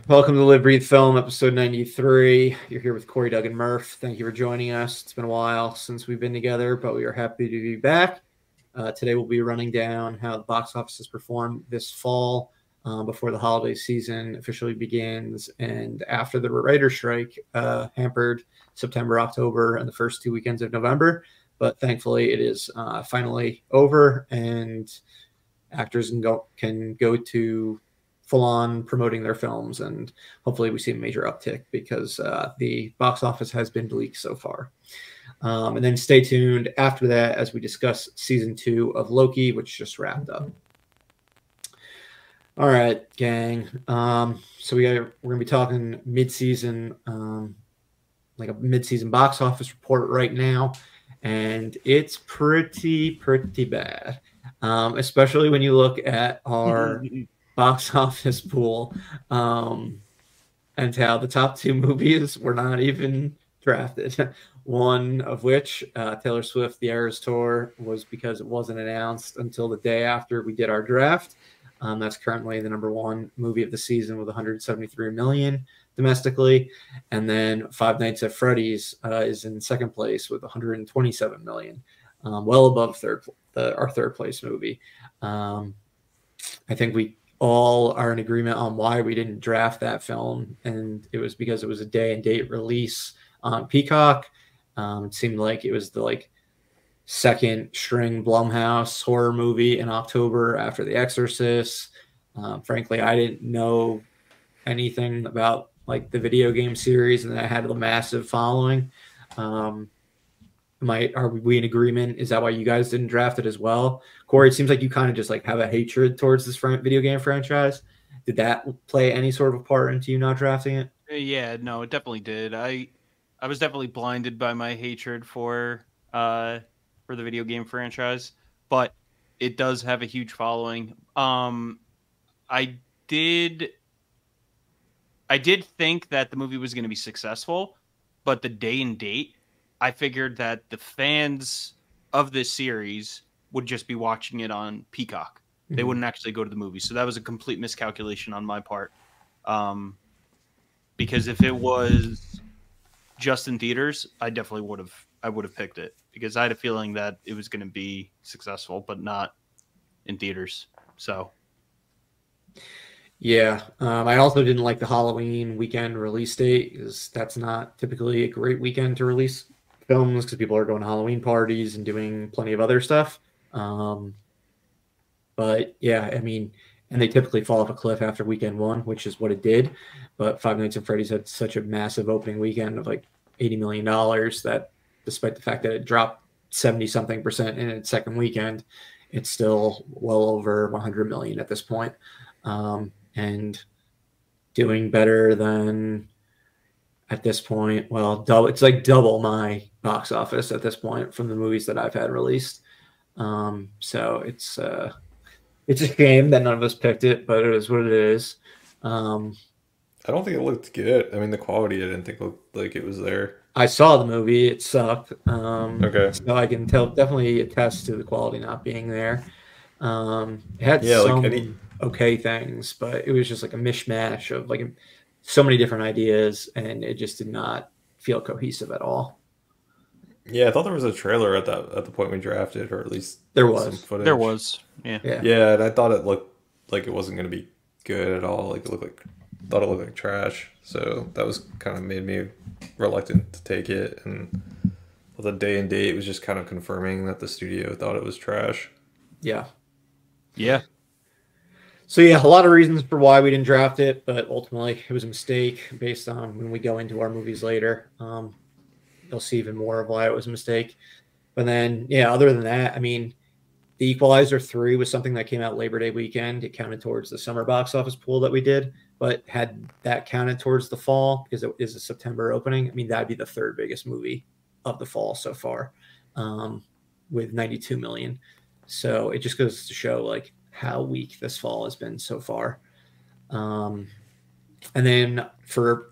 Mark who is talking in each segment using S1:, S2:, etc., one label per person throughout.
S1: Welcome to Live Breathe Film, episode 93. You're here with Corey, Doug, and Murph. Thank you for joining us. It's been a while since we've been together, but we are happy to be back. Today we'll be running down how the box office has performed this fall before the holiday season officially begins and after the writer's strike hampered September, October, and the first 2 weekends of November. But thankfully it is finally over and actors can go to full-on promoting their films, and hopefully we see a major uptick because the box office has been bleak so far. And then stay tuned after that as we discuss season 2 of Loki, which just wrapped up. All right, gang. So we're gonna be talking mid-season, like a mid-season box office report right now, and it's pretty bad, especially when you look at our box office pool, and how the top 2 movies were not even drafted. One of which, Taylor Swift, The Eras Tour, was because it wasn't announced until the day after we did our draft. That's currently the #1 movie of the season with 173 million domestically. And then Five Nights at Freddy's is in second place with 127 million, well above our third place movie. I think we all are in agreement on why we didn't draft that film, and it was because it was a day and date release on Peacock. It seemed like it was the second string Blumhouse horror movie in October after The Exorcist. Frankly, I didn't know anything about the video game series, and I had a massive following. Are we in agreement? Is that why you guys didn't draft it as well? Corey, it seems like you kind of just have a hatred towards this video game franchise. Did that play any sort of a part into you not drafting it?
S2: Yeah, no, it definitely did. I was definitely blinded by my hatred for the video game franchise, but it does have a huge following. I did think that the movie was going to be successful, but the day and date, I figured that the fans of this series would just be watching it on Peacock. Mm-hmm. They wouldn't actually go to the movie. So that was a complete miscalculation on my part. Because if it was just in theaters, I definitely would have picked it, because I had a feeling that it was going to be successful, but not in theaters. So
S1: yeah, I also didn't like the Halloween weekend release date, because that's not typically a great weekend to release films, because people are going to Halloween parties and doing plenty of other stuff. But yeah, I mean, and they typically fall off a cliff after weekend 1, which is what it did. But Five Nights at Freddy's had such a massive opening weekend of $80 million that, despite the fact that it dropped 70-something% in its second weekend, it's still well over 100 million at this point, and doing better than, at this point, well, it's double my box office at this point from the movies that I've had released. So it's a shame that none of us picked it, but it is what it is.
S3: I don't think it looked good. I mean, the quality I didn't think looked like it was there.
S1: I saw the movie; it sucked.
S3: Okay,
S1: so I can definitely attest to the quality not being there. It had some okay things, but it was just a mishmash of so many different ideas, and it just did not feel cohesive at all.
S3: Yeah, I thought there was a trailer at the point we drafted, or at least
S1: there was
S3: some footage.
S2: There was,
S3: yeah, and I thought it looked like it wasn't going to be good at all. Thought it looked like trash. So that was kind of made me reluctant to take it. And the day and date was just kind of confirming that the studio thought it was trash.
S1: Yeah.
S3: So
S1: yeah, a lot of reasons for why we didn't draft it, but ultimately it was a mistake based on when we go into our movies later. You'll see even more of why it was a mistake. But then, yeah, other than that, I mean, The Equalizer 3 was something that came out Labor Day weekend. It counted towards the summer box office pool that we did, but had that counted towards the fall, because it is a September opening, I mean, that'd be the third biggest movie of the fall so far, with 92 million. So it just goes to show how weak this fall has been so far. And then for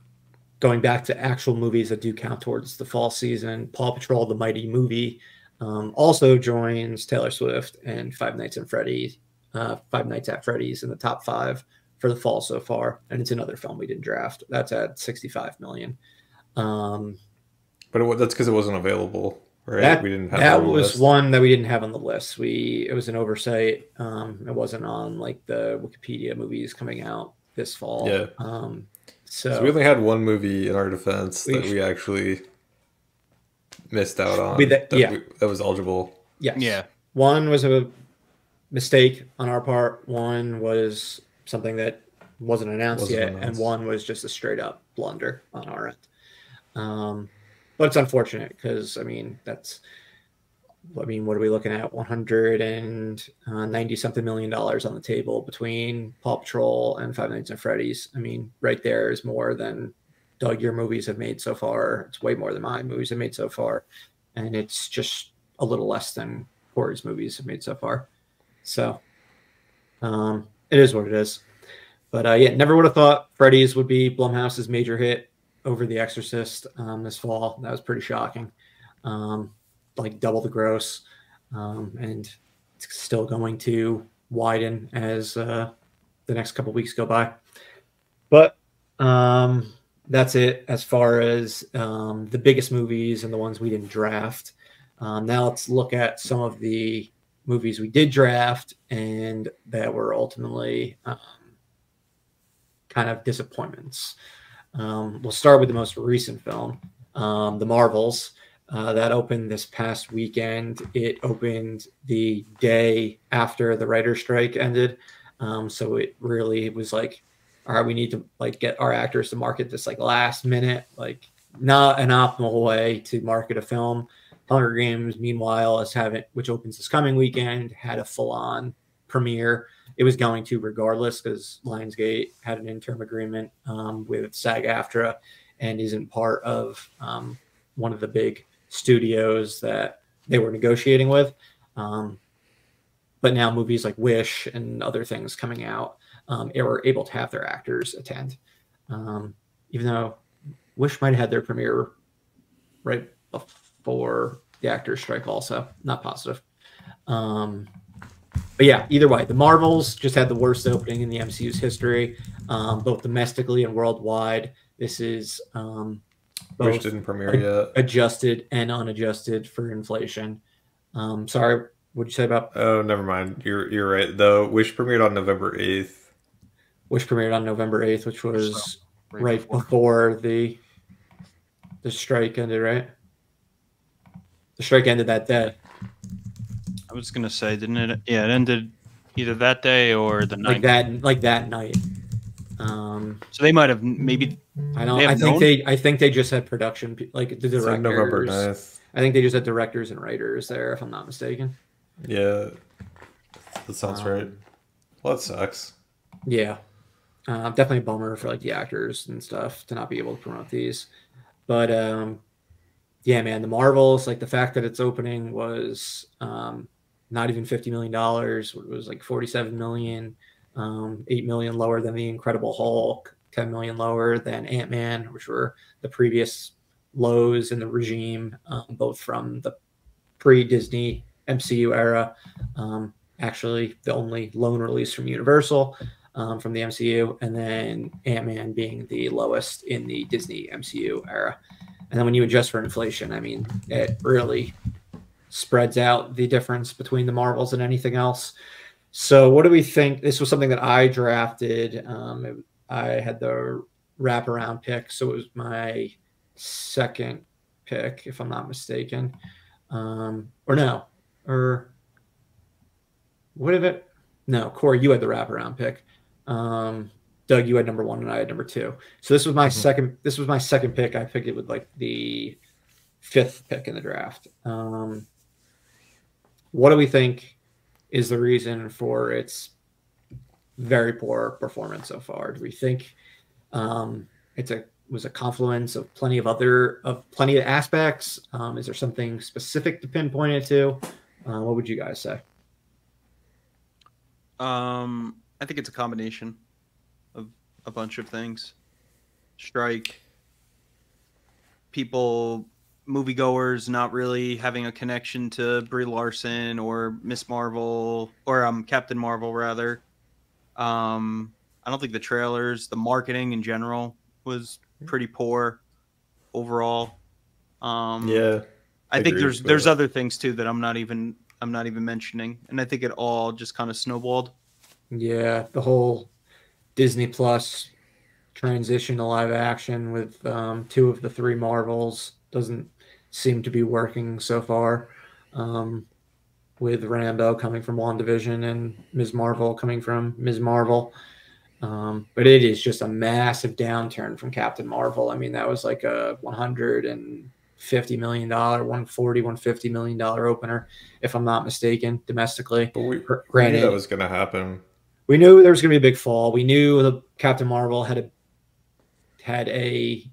S1: going back to actual movies that do count towards the fall season, Paw Patrol: The Mighty Movie also joins Taylor Swift and Five Nights at Freddy's in the top 5 for the fall so far, and it's another film we didn't draft. That's at 65 million.
S3: But that's because it wasn't available, right?
S1: That,
S3: We didn't have
S1: that
S3: it on the
S1: was
S3: list.
S1: one that we didn't have on the list. It was an oversight. It wasn't on like the Wikipedia movies coming out this fall.
S3: Yeah.
S1: So
S3: we only had one movie in our defense that we actually missed out on. That was eligible.
S1: Yes.
S2: Yeah.
S1: One was a mistake on our part. One was something that wasn't announced yet, and one was just a straight up blunder on our end. But it's unfortunate because what are we looking at? $190 something million on the table between Paw Patrol and Five Nights at Freddy's. I mean, right there is more than Doug, your movies have made so far. It's way more than my movies have made so far, and it's just a little less than Corey's movies have made so far. So, it is what it is. But never would have thought Freddy's would be Blumhouse's major hit over The Exorcist this fall. That was pretty shocking. Like double the gross, and it's still going to widen as the next couple weeks go by. But that's it as far as the biggest movies and the ones we didn't draft. Now let's look at some of the movies we did draft and that were ultimately kind of disappointments. We'll start with the most recent film, The Marvels. That opened this past weekend. It opened the day after the writer's strike ended. So it really was like, all right, we need to like get our actors to market this like last minute, like not an optimal way to market a film. Hunger Games, meanwhile, which opens this coming weekend, had a full-on premiere. It was going to regardless because Lionsgate had an interim agreement with SAG-AFTRA and isn't part of one of the big studios that they were negotiating with. But now movies like Wish and other things coming out were able to have their actors attend. Even though Wish might have had their premiere right before the actors strike also. Not positive. But yeah, either way, The Marvels just had the worst opening in the MCU's history, both domestically and worldwide. This is
S3: Wish didn't premiere yet.
S1: Adjusted and unadjusted for inflation. Sorry, what did you say about?
S3: Oh, never mind. You're right. The Wish premiered on November 8th.
S1: Wish premiered on November 8th, which was right before the strike ended, right? The strike ended that day.
S2: I was gonna say, didn't it? Yeah, it ended either that day or the night.
S1: Like that night.
S2: So they might have maybe.
S1: I think they just had production, like the directors. Like November 9th. I think they just had directors and writers there, if I'm not mistaken.
S3: Yeah, that sounds right. Well, that sucks.
S1: Yeah, definitely a bummer for like the actors and stuff to not be able to promote these. But yeah, man, The Marvels, like the fact that its opening was not even $50 million, it was like 47 million, 8 million lower than The Incredible Hulk, 10 million lower than Ant-Man, which were the previous lows in the regime, both from the pre-Disney MCU era. Actually, the only lone release from Universal from the MCU, and then Ant-Man being the lowest in the Disney MCU era. And then when you adjust for inflation, I mean, it really spreads out the difference between the Marvels and anything else. So what do we think? This was something that I drafted. I had the wraparound pick, so it was my second pick, if I'm not mistaken. Or what did it? No, Corey, you had the wraparound pick. Doug, you had number 1 and I had number 2. So this was my second. This was my second pick. I picked it with like the 5th pick in the draft. What do we think is the reason for its very poor performance so far? Do we think was a confluence of plenty of aspects? Is there something specific to pinpoint it to? What would you guys say?
S2: I think it's a combination of a bunch of things. Strike, people, moviegoers not really having a connection to Brie Larson or Miss Marvel or Captain Marvel rather. I don't think the trailers, the marketing in general was pretty poor overall.
S3: Yeah,
S2: I think
S3: agreed.
S2: there's other things too that I'm not even mentioning, and I think it all just kind of snowballed.
S1: Yeah, the whole Disney Plus transition to live action with two of the three Marvels doesn't seem to be working so far. With Rambo coming from WandaVision and Ms. Marvel coming from Ms. Marvel. But it is just a massive downturn from Captain Marvel. I mean, that was like a $150 million, 140, $150 million opener, if I'm not mistaken, domestically.
S3: But we
S1: Granted,
S3: knew that was going to happen.
S1: We knew there was going to be a big fall. We knew the Captain Marvel had a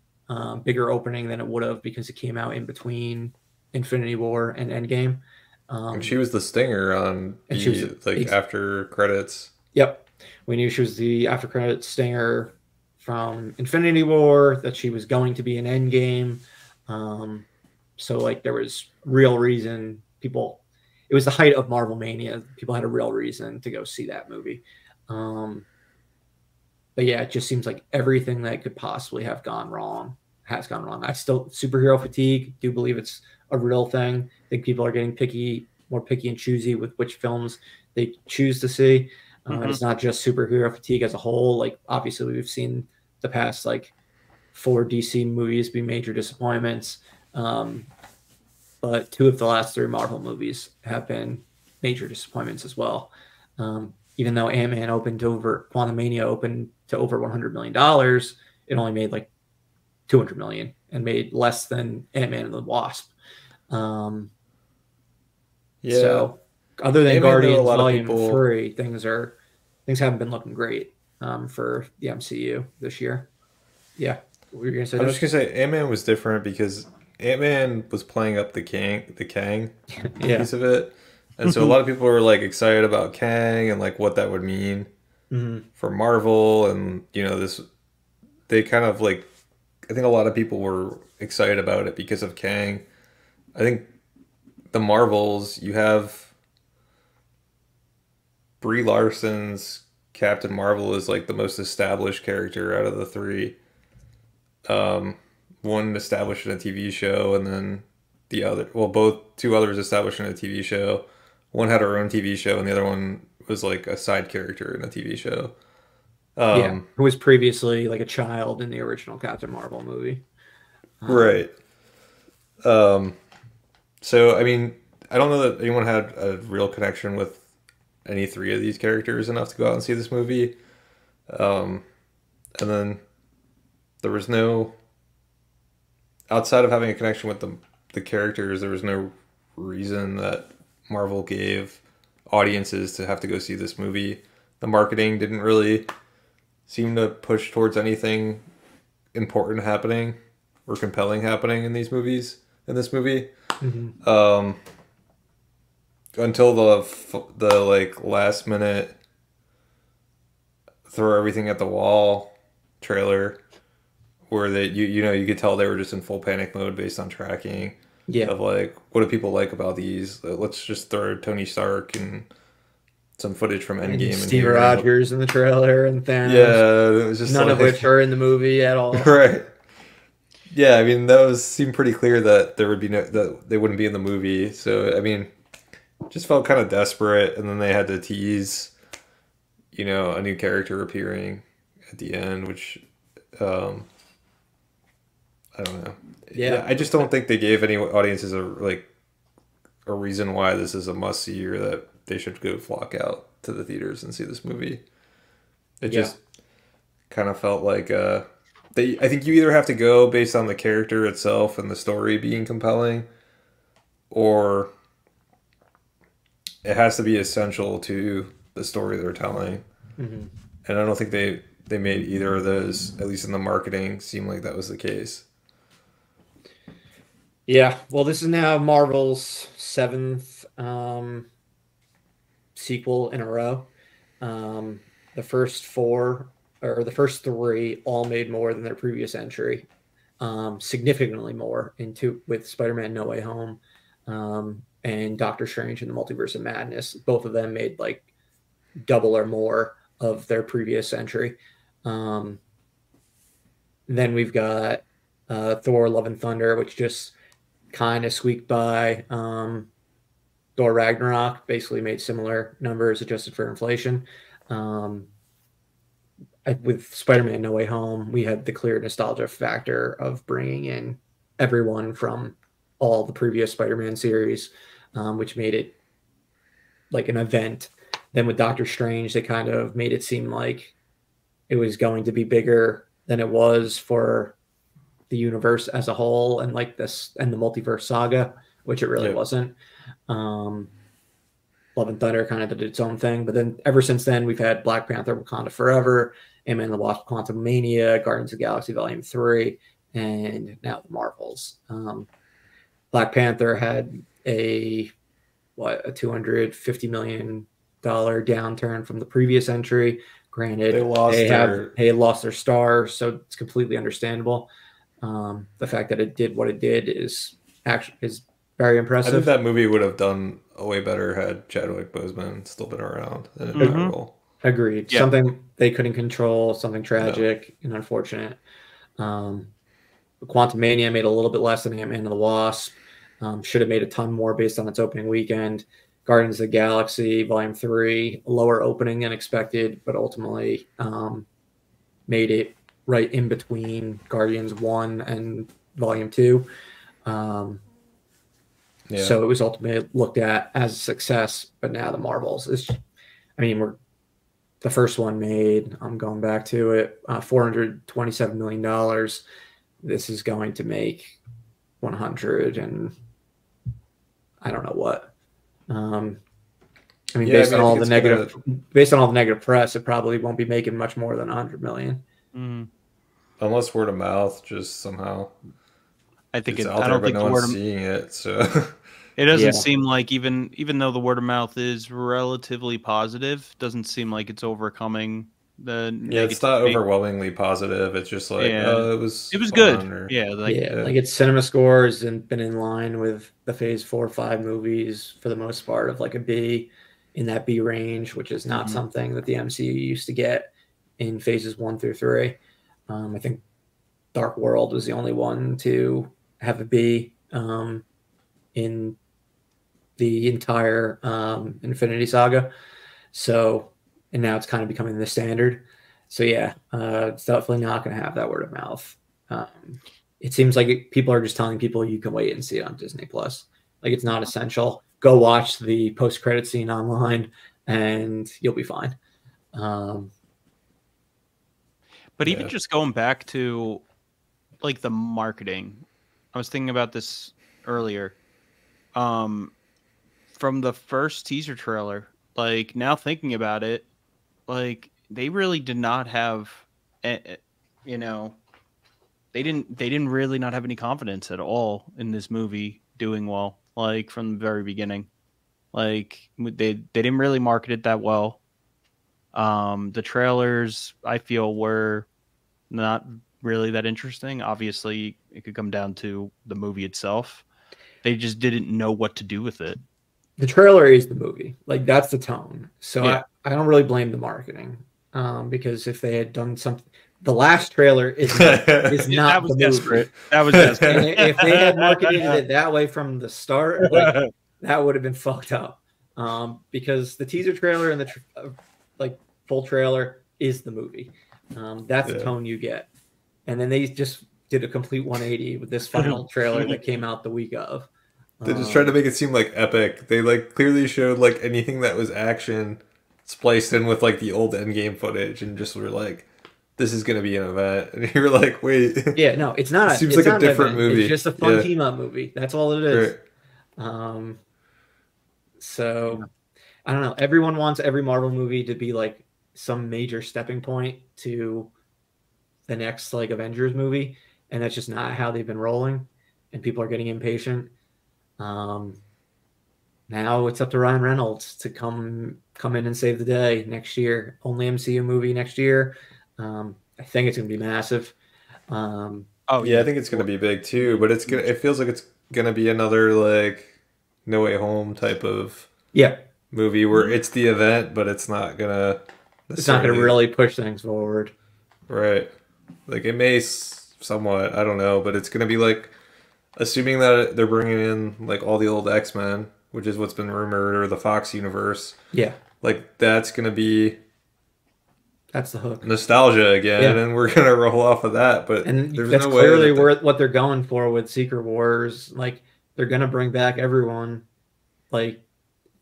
S1: bigger opening than it would have because it came out in between Infinity War and Endgame.
S3: And she was the stinger on after credits.
S1: Yep. We knew she was the after credits stinger from Infinity War, that she was going to be an Endgame. So like there was real reason it was the height of Marvel Mania. People had a real reason to go see that movie. But yeah, it just seems like everything that could possibly have gone wrong has gone wrong. I still superhero fatigue. Do believe it's a real thing. I think people are getting more picky and choosy with which films they choose to see. It's not just superhero fatigue as a whole. Like obviously we've seen the past like 4 DC movies be major disappointments. But 2 of the last 3 Marvel movies have been major disappointments as well. Even though Ant-Man Quantumania opened to over $100 million, it only made like $200 million and made less than Ant-Man and the Wasp. So other than Guardians Volume 3, things haven't been looking great for the MCU this year. Yeah. What were you gonna say?
S3: I was just gonna say Ant-Man was different because Ant-Man was playing up the Kang piece of it. And so a lot of people were like excited about Kang and like what that would mean for Marvel, and they kind of like, I think a lot of people were excited about it because of Kang. I think the Marvels, you have Brie Larson's Captain Marvel is like the most established character out of the 3. One established in a TV show, and then both 2 others established in a TV show. One had her own TV show, and the other one was like a side character in a TV show.
S1: Who was previously like a child in the original Captain Marvel movie.
S3: Right. So, I mean, I don't know that anyone had a real connection with any 3 of these characters enough to go out and see this movie. And then there was no... Outside of having a connection with the characters, there was no reason that Marvel gave audiences to have to go see this movie. The marketing didn't really seem to push towards anything important happening or compelling happening in this movie. Until the like last minute throw everything at the wall trailer, where you could tell they were just in full panic mode based on tracking. Yeah. Of like, what do people like about these? Let's just throw Tony Stark and some footage from Endgame and
S1: Steve Rogers in the trailer and Thanos.
S3: Yeah, it was just
S1: none of which are in the movie at all.
S3: Right. Yeah, I mean seemed pretty clear that that they wouldn't be in the movie. So I mean, just felt kind of desperate, and then they had to tease, a new character appearing at the end, which I don't know. Yeah, I just don't think they gave any audiences a reason why this is a must see, or that they should go flock out to the theaters and see this movie. It just kind of felt like I think you either have to go based on the character itself and the story being compelling, or it has to be essential to the story they're telling. And I don't think they made either of those, at least in the marketing, seem like that was the case.
S1: Yeah, well, this is now Marvel's 7th sequel in a row. The first 3 all made more than their previous entry, significantly more with Spider-Man No Way Home and Doctor Strange in the Multiverse of Madness. Both of them made like double or more of their previous entry. Then we've got Thor: Love and Thunder, which just kind of squeaked by. Thor Ragnarok basically made similar numbers adjusted for inflation. With Spider-Man No Way Home, we had the clear nostalgia factor of bringing in everyone from all the previous Spider-Man series, which made it like an event. Then with Doctor Strange, they kind of made it seem like it was going to be bigger than it was for the universe as a whole, and like this and the multiverse saga, which it really wasn't. Love and Thunder kind of did its own thing, but then ever since then, we've had Black Panther: Wakanda Forever, Ant-Man and the Wasp: Quantumania, Guardians of the Galaxy Volume 3, and now the Marvels. Black Panther had a $250 million downturn from the previous entry. Granted, they lost their star, so it's completely understandable. The fact that it did what it did is very impressive.
S3: I think that movie would have done way better had Chadwick Boseman still been around in that role.
S1: Agreed. Yeah. Something they couldn't control, something tragic and unfortunate. Quantumania made a little bit less than Ant-Man and the Wasp. Should have made a ton more based on its opening weekend. Guardians of the Galaxy Volume 3, lower opening than expected, but ultimately made it right in between Guardians 1 and Volume 2. So it was ultimately looked at as a success, but now the Marvels is, the first one made, I'm going back to it, $427 million. This is going to make 100 and I don't know what. Based on all the negative press, it probably won't be making much more than 100 million.
S3: Unless word of mouth just somehow.
S2: I think
S3: it's out there, but no one's seeing it. So
S2: it doesn't seem like even though the word of mouth is relatively positive, doesn't seem like it's overcoming the.
S3: It's not overwhelmingly positive. It's just like it was
S2: good.
S3: Or,
S1: like its cinema scores and been in line with the Phase 4 or 5 movies for the most part of like a B, in that B range, which is not something that the MCU used to get in phases 1 through 3. I think Dark World was the only one to have a B in the entire Infinity Saga. So, and now it's kind of becoming the standard. So it's definitely not going to have that word of mouth. It seems like people are just telling people you can wait and see it on Disney Plus. Like it's not essential. Go watch the post-credit scene online and you'll be fine.
S2: But even just going back to like the marketing, I was thinking about this earlier. From the first teaser trailer, like now thinking about it, like they really did not have, they didn't really not have any confidence at all in this movie doing well. Like from the very beginning, like they didn't really market it that well. The trailers I feel were not really that interesting. Obviously, it could come down to the movie itself. They just didn't know what to do with it.
S1: The trailer is the movie. Like that's the tone. So I don't really blame the marketing because if they had done something, the last trailer is not
S2: that was
S1: the
S2: desperate.
S1: movie.
S2: That was desperate.
S1: And if they had marketed it that way from the start, like, that would have been fucked up. Because the teaser trailer and the full trailer is the movie. That's the tone you get. And then they just did a complete 180 with this final trailer that came out the week of.
S3: They just tried to make it seem like epic. They like clearly showed like anything that was action spliced in with like the old Endgame footage and just were like, this is going to be an event. And you were like, wait.
S1: Yeah, no, it's not.
S3: It seems like a different movie.
S1: It's just a fun team up movie. That's all it is. Right. So I don't know. Everyone wants every Marvel movie to be like some major stepping point to the next like Avengers movie, and that's just not how they've been rolling, and people are getting impatient. Now it's up to Ryan Reynolds to come in and save the day next year. Only MCU movie next year. I think it's going to be massive.
S3: I think it's going to be big too, but it feels like it's going to be another like No Way Home type of movie where it's the event, but it's not going to
S1: it's not going to really push things forward.
S3: Right. Like it may somewhat, I don't know, but it's going to be like, assuming that they're bringing in like all the old X-Men, which is what's been rumored, or the Fox universe.
S1: Yeah.
S3: Like that's going to be
S1: that's the hook.
S3: Nostalgia again, and we're going to roll off of that. But
S1: and
S3: there's
S1: that's
S3: no
S1: clearly
S3: way
S1: what they're going for with Secret Wars. Like they're going to bring back everyone, like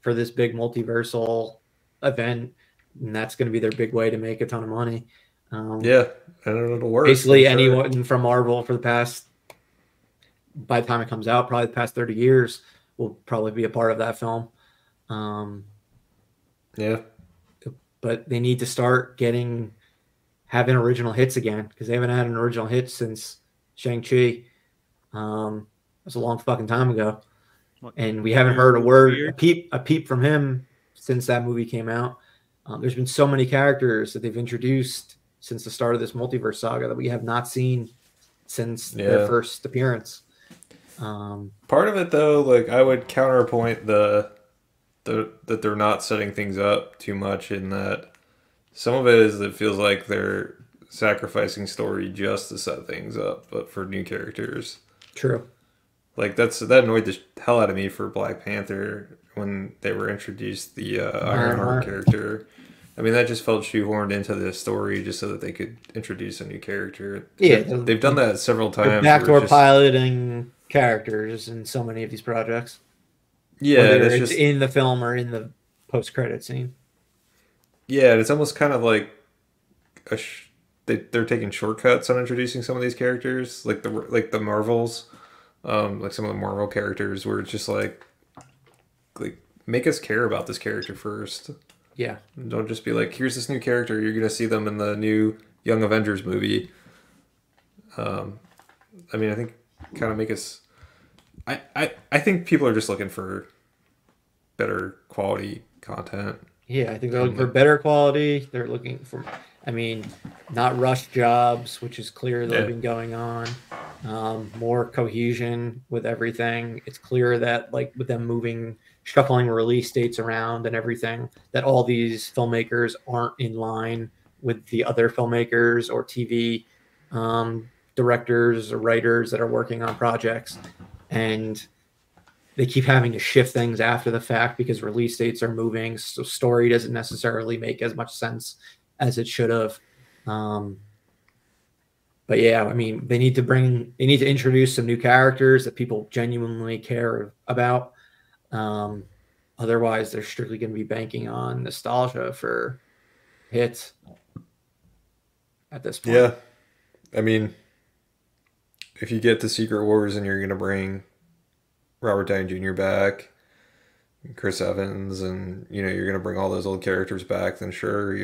S1: for this big multiversal event, and that's going to be their big way to make a ton of money.
S3: Yeah, and it'll work.
S1: Basically, anyone from Marvel for the past, by the time it comes out, probably the past 30 years, will probably be a part of that film.
S3: Yeah.
S1: But they need to start having original hits again, because they haven't had an original hit since Shang-Chi. It was a long fucking time ago. And we haven't heard a peep from him since that movie came out. There's been so many characters that they've introduced since the start of this multiverse saga that we have not seen since their first appearance.
S3: Part of it, though, like I would counterpoint that they're not setting things up too much, in that some of it is that it feels like they're sacrificing story just to set things up, but for new characters.
S1: True.
S3: Like that annoyed the hell out of me for Black Panther when they were introduced the Ironheart character. I mean, that just felt shoehorned into the story just so that they could introduce a new character.
S1: Yeah,
S3: they've done that several times.
S1: Backdoor piloting characters in so many of these projects.
S3: Yeah,
S1: whether it's in the film or in the post-credit scene.
S3: Yeah, it's almost kind of like they're taking shortcuts on introducing some of these characters, like the Marvels. Like some of the Marvel characters, where it's just like make us care about this character first.
S1: Yeah.
S3: Don't just be like, here's this new character, you're gonna see them in the new Young Avengers movie. I mean, I think kind of make us. I think people are just looking for better quality content.
S1: Yeah, I think they're looking for better quality. They're looking for, I mean, not rush jobs, which is clear that have been going on. More cohesion with everything. It's clear that, like, with them shuffling release dates around and everything, that all these filmmakers aren't in line with the other filmmakers or TV directors or writers that are working on projects. And they keep having to shift things after the fact because release dates are moving. So story doesn't necessarily make as much sense as it should have. But yeah, I mean, they need to introduce some new characters that people genuinely care about. Otherwise, they're strictly going to be banking on nostalgia for hits at this point.
S3: Yeah. I mean, if you get the Secret Wars and you're going to bring Robert Downey Jr. back, Chris Evans, and you're going to bring all those old characters back, then sure,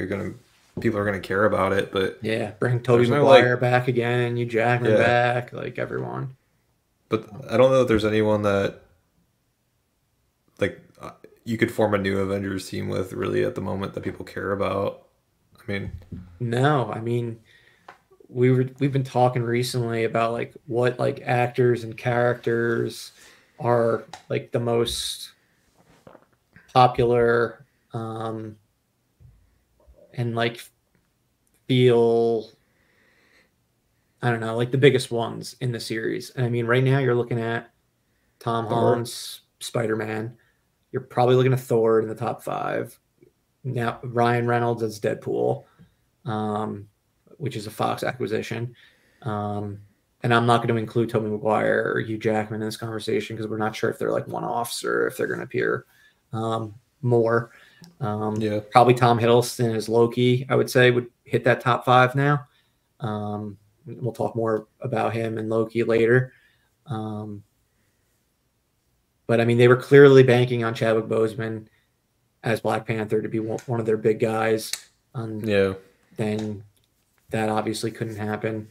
S3: people are going to care about it. But
S1: yeah, bring Tobey Maguire back again, Hugh Jackman back, like everyone.
S3: But I don't know if there's anyone that you could form a new Avengers team with really at the moment that people care about. I mean,
S1: no, I mean, we've been talking recently about like what like actors and characters are like the most popular and like feel, I don't know, like the biggest ones in the series. And I mean, right now you're looking at Tom Holland's Spider-Man. You're probably looking at Thor in the top 5. Now Ryan Reynolds as Deadpool, which is a Fox acquisition. And I'm not going to include Tobey Maguire or Hugh Jackman in this conversation because we're not sure if they're like one-offs or if they're going to appear more. Probably Tom Hiddleston as Loki, I would say, would hit that top 5 now. We'll talk more about him and Loki later. But I mean, they were clearly banking on Chadwick Boseman as Black Panther to be one of their big guys. Then that obviously couldn't happen.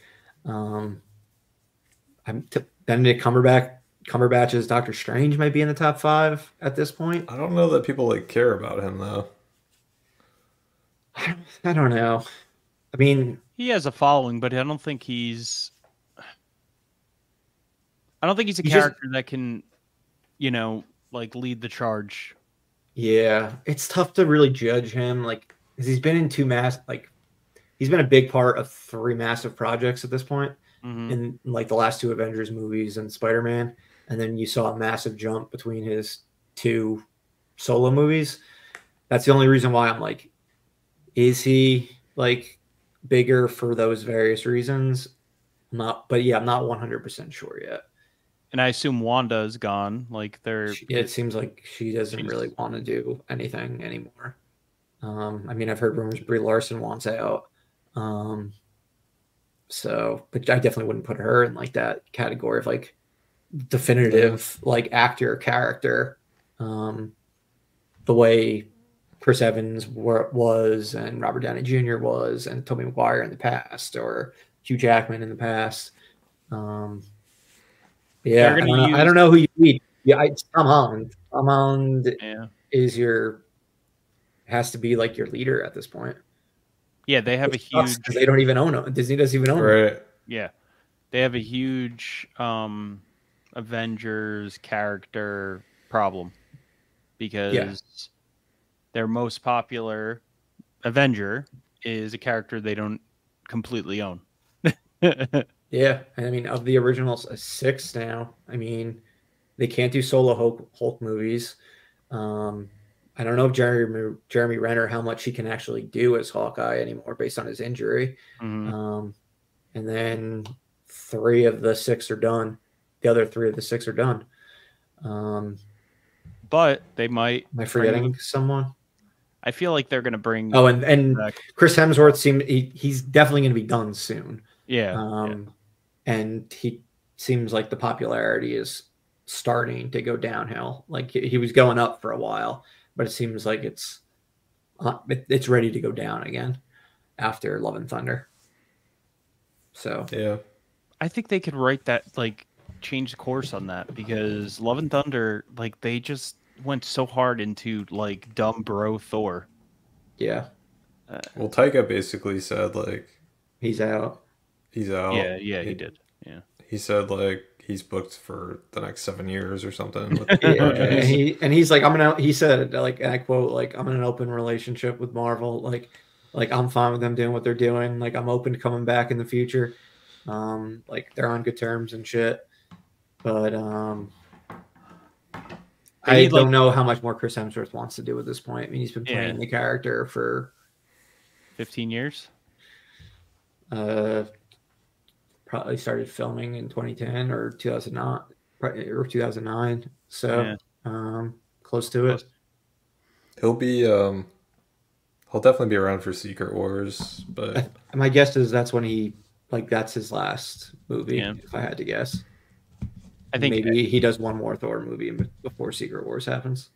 S1: Benedict Cumberbatch's Doctor Strange might be in the top 5 at this point.
S3: I don't know that people care about him though.
S1: I don't know. I mean,
S2: he has a following, but I don't think he's a character that can, lead the charge.
S1: Yeah, it's tough to really judge him. Like, because he's been in he's been a big part of 3 massive projects at this point in like the last 2 Avengers movies and Spider-Man, and then you saw a massive jump between his 2 solo movies. That's the only reason why I'm like, is he like bigger for those various reasons? But yeah, I'm not 100% sure yet.
S2: And I assume Wanda is gone. Like
S1: it seems like she doesn't really want to do anything anymore. I mean, I've heard rumors Brie Larson wants out. So, but I definitely wouldn't put her in like that category of like definitive like actor character. The way Chris Evans was and Robert Downey Jr. was and Tobey Maguire in the past or Hugh Jackman in the past. Yeah, I don't know who you need. Yeah, Tom Holland. Tom Holland has to be like your leader at this point.
S2: Yeah, they have a huge.
S1: They don't even own him. Disney doesn't even own him.
S2: Yeah, they have a huge Avengers character problem because their most popular Avenger is a character they don't completely own.
S1: Yeah, I mean, of the original 6 now, I mean, they can't do solo Hulk movies. I don't know if Jeremy Renner, how much he can actually do as Hawkeye anymore based on his injury. And then 3 of the 6 are done. The other 3 of the 6 are done.
S2: But they might.
S1: Am I forgetting someone?
S2: I feel like they're going to bring.
S1: Oh, and Chris Hemsworth he's definitely going to be done soon.
S2: Yeah.
S1: And he seems like the popularity is starting to go downhill. Like he was going up for a while, but it seems like it's ready to go down again after Love and Thunder. So
S3: yeah,
S2: I think they could write that, like change the course on that, because Love and Thunder, like they just went so hard into like dumb bro Thor.
S1: Yeah.
S3: Well, Taika basically said like
S1: he's out.
S2: Yeah, he did. Yeah.
S3: He said like he's booked for the next 7 years or something. With
S1: and he's like, he said like, and I quote, like, I'm in an open relationship with Marvel. Like I'm fine with them doing what they're doing. Like I'm open to coming back in the future. Like they're on good terms and shit. But I don't know how much more Chris Hemsworth wants to do at this point. I mean, he's been playing the character for
S2: 15 years.
S1: Probably started filming in 2010 or 2009. So close to it.
S3: He'll definitely be around for Secret Wars, but
S1: my guess is that's when that's his last movie. If I had to guess, I think maybe he does one more Thor movie before Secret Wars happens.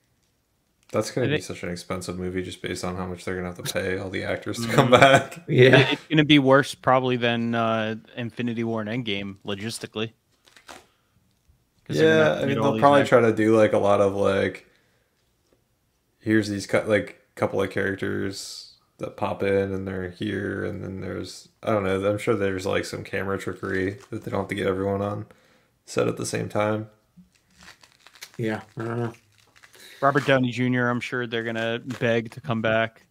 S3: That's going to be such an expensive movie just based on how much they're going to have to pay all the actors to come back.
S1: Yeah.
S2: It's going to be worse probably than Infinity War and Endgame logistically.
S3: Yeah, I mean, they'll probably try to do like a lot of like, here's these couple of characters that pop in and they're here, and then there's, I don't know, I'm sure there's like some camera trickery that they don't have to get everyone on set at the same time.
S1: Yeah, I don't know.
S2: Robert Downey Jr., I'm sure they're going to beg to come back.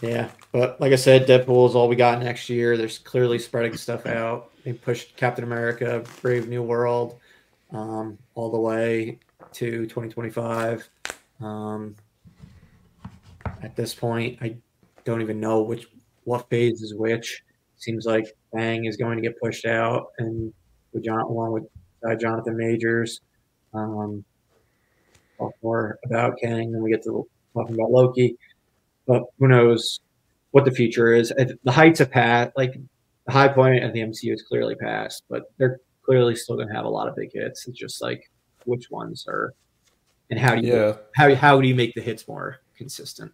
S1: Yeah, but like I said, Deadpool is all we got next year. There's clearly spreading stuff out. They pushed Captain America, Brave New World, all the way to 2025. At this point, I don't even know what phase is which. Seems like Bang is going to get pushed out, and along with Jonathan Majors. Talk more about Kang, then we get to talking about Loki. But who knows what the future is? The heights have passed. Like the high point of the MCU is clearly passed, but they're clearly still going to have a lot of big hits. It's just like which ones are, and how do you how do you make the hits more consistent?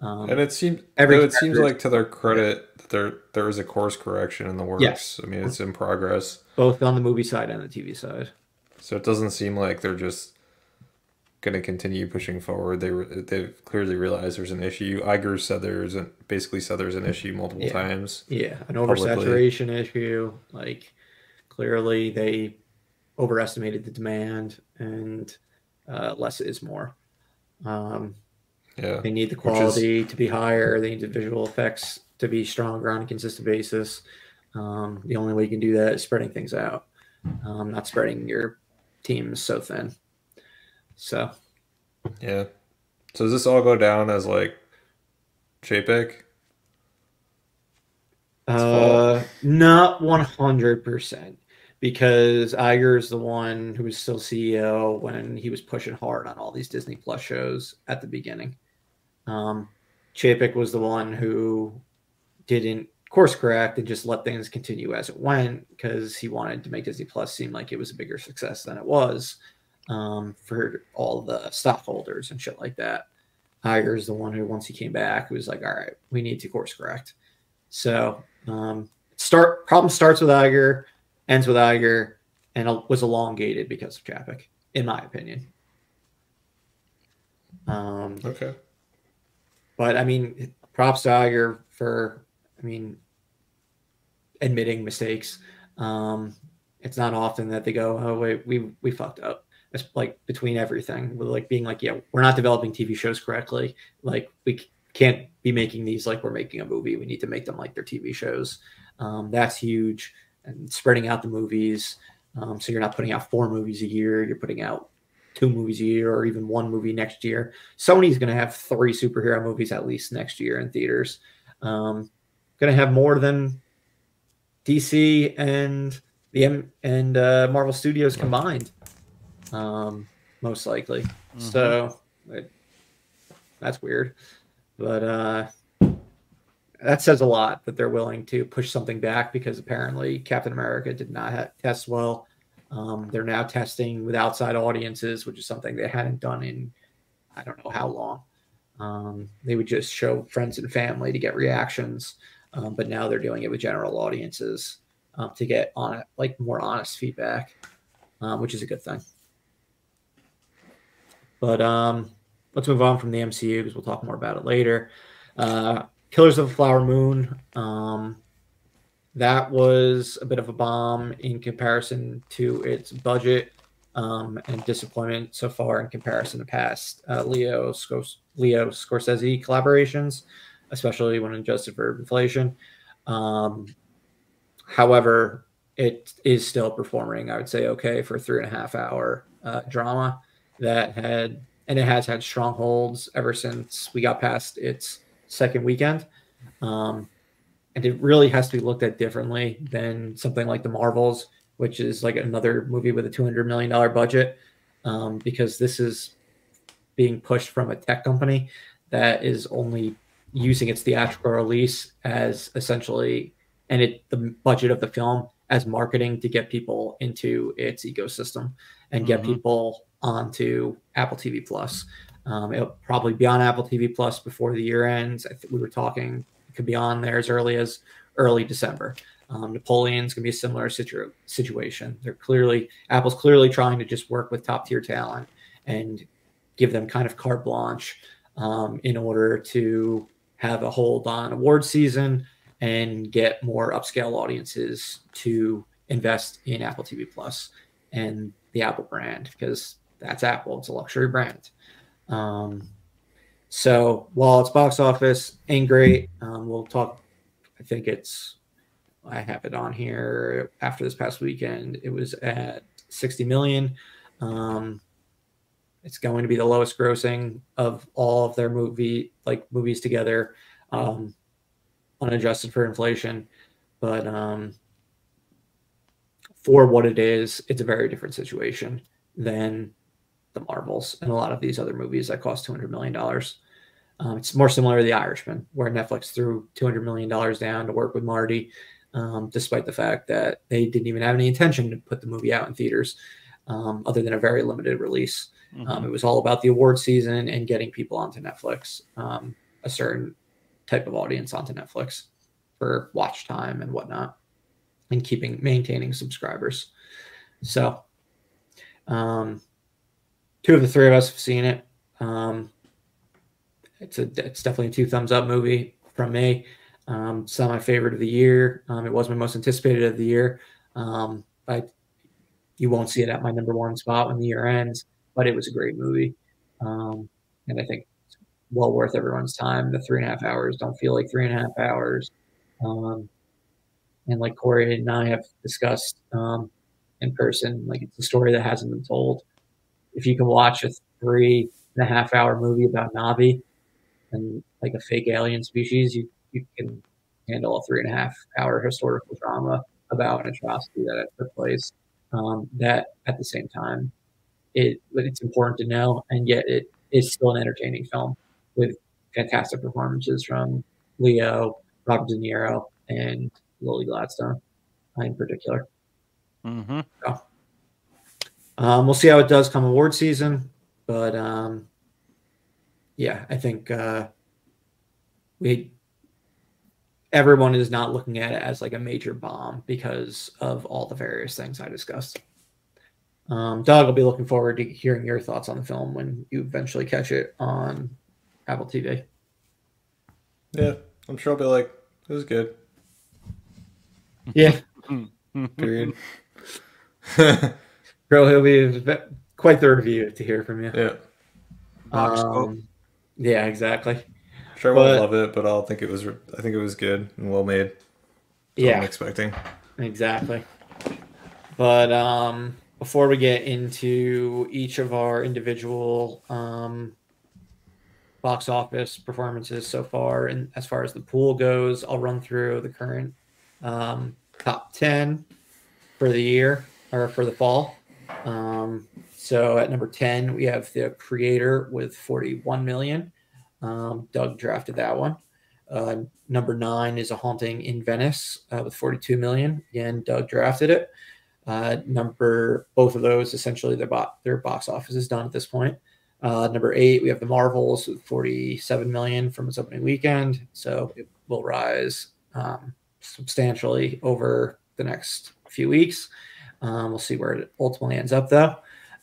S3: And it seems like, to their credit, there is a course correction in the works.
S1: Yes.
S3: I mean, it's in progress,
S1: both on the movie side and the TV side.
S3: So it doesn't seem like they're just going to continue pushing forward. They've clearly realized there's an issue. Iger said there's an issue multiple times.
S1: Yeah, an oversaturation issue. Like clearly they overestimated the demand, and less is more.
S3: Yeah.
S1: They need the
S3: Which is
S1: quality to be higher. They need the visual effects to be stronger on a consistent basis. The only way you can do that is spreading things out, not spreading your teams so thin. So
S3: yeah. So does this all go down as like JPEG? It's fault.
S1: not 100%, because Iger's the one who was still CEO when he was pushing hard on all these Disney Plus shows at the beginning. Chapek was the one who didn't course correct and just let things continue as it went, because he wanted to make Disney Plus seem like it was a bigger success than it was, for all the stockholders and shit like that. Iger's the one who, once he came back, was like, all right, we need to course correct. So problem starts with Iger, ends with Iger, and was elongated because of Chapek, in my opinion.
S3: Okay.
S1: But I mean, props to Iger for, admitting mistakes. It's not often that they go, "Oh wait, we fucked up." It's like between everything, with like being like, "Yeah, we're not developing TV shows correctly. Like we can't be making these like we're making a movie. We need to make them like they're TV shows." That's huge, and spreading out the movies. So you're not putting out 4 movies a year. You're putting out 2 movies a year, or even 1 movie next year. Sony's going to have 3 superhero movies at least next year in theaters. Going to have more than DC and Marvel Studios combined, most likely. So that's weird, but that says a lot that they're willing to push something back, because apparently Captain America did not test well. They're now testing with outside audiences, which is something they hadn't done in I don't know how long. They would just show friends and family to get reactions, but now they're doing it with general audiences, to get more honest feedback, which is a good thing. But let's move on from the MCU, because we'll talk more about it later. Killers of the Flower Moon. That was a bit of a bomb in comparison to its budget, and disappointment so far in comparison to past Leo Scorsese collaborations, especially when adjusted for inflation. However, it is still performing, I would say, okay for a 3.5-hour drama and it has had strongholds ever since we got past its second weekend. And it really has to be looked at differently than something like The Marvels, which is like another movie with a $200 million budget, because this is being pushed from a tech company that is only using its theatrical release as essentially, the budget of the film as marketing to get people into its ecosystem and get people onto Apple TV Plus. It'll probably be on Apple TV Plus before the year ends. I think we were talking it could be on there as early December. Napoleon's going to be a similar situation. Apple's clearly trying to just work with top tier talent and give them kind of carte blanche, in order to have a hold on award season and get more upscale audiences to invest in Apple TV Plus and the Apple brand, because that's Apple. It's a luxury brand. So while its box office ain't great, we'll talk. I have it on here after this past weekend. It was at 60 million. It's going to be the lowest grossing of all of their movies together, unadjusted for inflation. But for what it is, it's a very different situation than the Marvels and a lot of these other movies that cost $200 million. It's more similar to The Irishman, where Netflix threw $200 million down to work with Marty, despite the fact that they didn't even have any intention to put the movie out in theaters, other than a very limited release. It was all about the award season and getting people onto Netflix, a certain type of audience onto Netflix for watch time and whatnot, and maintaining subscribers. So, 2 of the 3 of us have seen it. It's definitely a 2 thumbs up movie from me. It's not my favorite of the year. It was my most anticipated of the year. You won't see it at my number 1 spot when the year ends, but it was a great movie. And I think well worth everyone's time. The 3.5 hours don't feel like 3.5 hours. And like Corey and I have discussed in person, like it's a story that hasn't been told. If you can watch a 3.5 hour movie about Navi and like a fake alien species, you can handle a 3.5 hour historical drama about an atrocity that took place. That at the same time, it's important to know, and yet it is still an entertaining film with fantastic performances from Leo, Robert De Niro, and Lily Gladstone in particular.
S2: Mm-hmm.
S1: So, we'll see how it does come award season, but yeah, I think everyone is not looking at it as like a major bomb because of all the various things I discussed. Doug, I'll be looking forward to hearing your thoughts on the film when you eventually catch it on Apple TV.
S3: Yeah, I'm sure I'll be like, it was good.
S1: Yeah.
S3: Period.
S1: Bro, he'll be quite the review to hear from you.
S3: Yeah.
S1: Yeah, exactly.
S3: Sure, I won't love it, but I think it was good and well made. That's what I'm expecting.
S1: Exactly. But before we get into each of our individual box office performances so far, and as far as the pool goes, I'll run through the current top 10 for the year or for the fall. So at number 10, we have The Creator with 41 million. Doug drafted that one. Number 9 is A Haunting in Venice with 42 million. Again, Doug drafted it. Both of those, essentially their box office is done at this point. Number 8, we have The Marvels with 47 million from its opening weekend. So it will rise substantially over the next few weeks. We'll see where it ultimately ends up, though.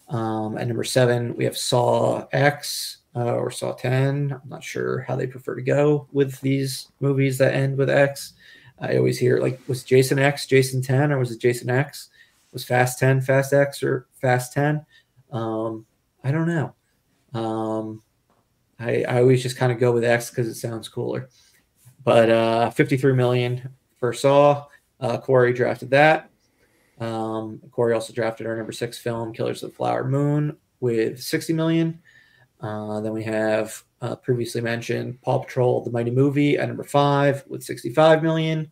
S1: At number 7, we have Saw X or Saw 10. I'm not sure how they prefer to go with these movies that end with X. I always hear, like, was Jason X Jason 10, or was it Jason X? Was Fast 10 Fast X or Fast 10? I don't know. I always just kind of go with X because it sounds cooler. But 53 million for Saw. Corey drafted that. Corey also drafted our number 6 film, Killers of the Flower Moon, with 60 million. Then we have previously mentioned Paw Patrol, the Mighty Movie, at number 5 with 65 million.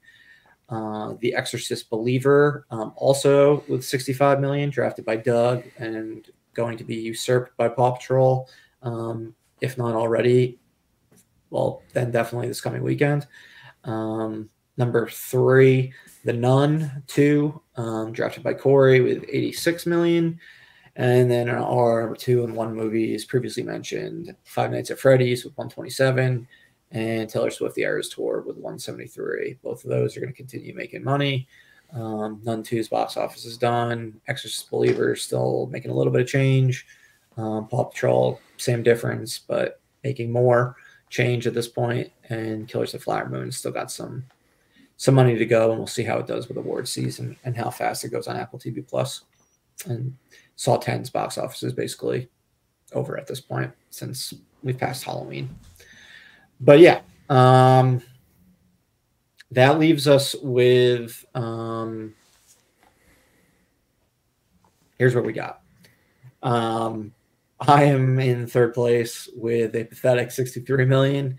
S1: The Exorcist Believer, also with 65 million, drafted by Doug and going to be usurped by Paw Patrol, if not already. Well, then definitely this coming weekend. Number 3, The Nun 2, drafted by Corey with 86 million. And then our number 2 and 1 movies previously mentioned, Five Nights at Freddy's with 127, and Taylor Swift The Eras Tour with 173. Both of those are going to continue making money. Nun 2's box office is done. Exorcist Believer still making a little bit of change. Paw Patrol, same difference, but making more change at this point. And Killers of the Flower Moon still got some money to go, and we'll see how it does with award season and how fast it goes on Apple TV Plus. And Saw 10's box office is basically over at this point since we've passed Halloween. But yeah, that leaves us with here's what we got. I am in third place with a pathetic 63 million,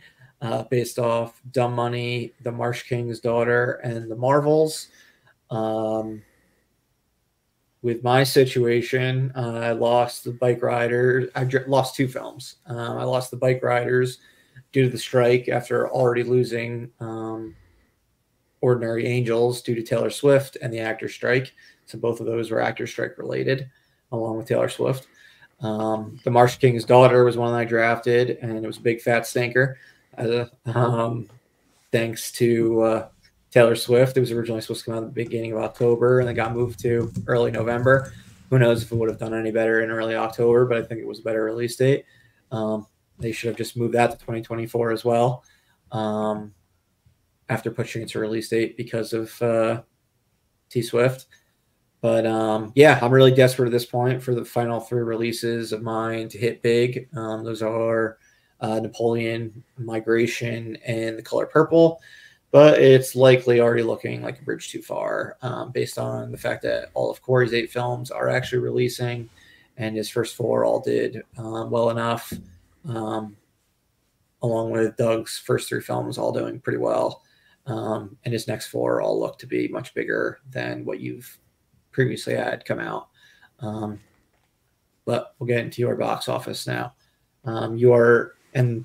S1: based off Dumb Money, The Marsh King's Daughter, and The Marvels. With my situation, I lost The Bike Riders. I lost 2 films. I lost The Bike Riders due to the strike after already losing Ordinary Angels due to Taylor Swift and the actor strike. So both of those were actor strike related, along with Taylor Swift. The Marsh King's Daughter was one that I drafted, and it was a big fat stinker. Thanks to Taylor Swift. It was originally supposed to come out at the beginning of October, and it got moved to early November. Who knows if it would have done any better in early October, but I think it was a better release date. They should have just moved that to 2024 as well, after pushing its release date because of T Swift. But yeah, I'm really desperate at this point for the final 3 releases of mine to hit big. Those are Napoleon, Migration, and The Color Purple. But it's likely already looking like a bridge too far, based on the fact that all of Corey's 8 films are actually releasing, and his first 4 all did well enough, along with Doug's first 3 films all doing pretty well. And his next 4 all look to be much bigger than what you've previously had come out. But we'll get into your box office now. And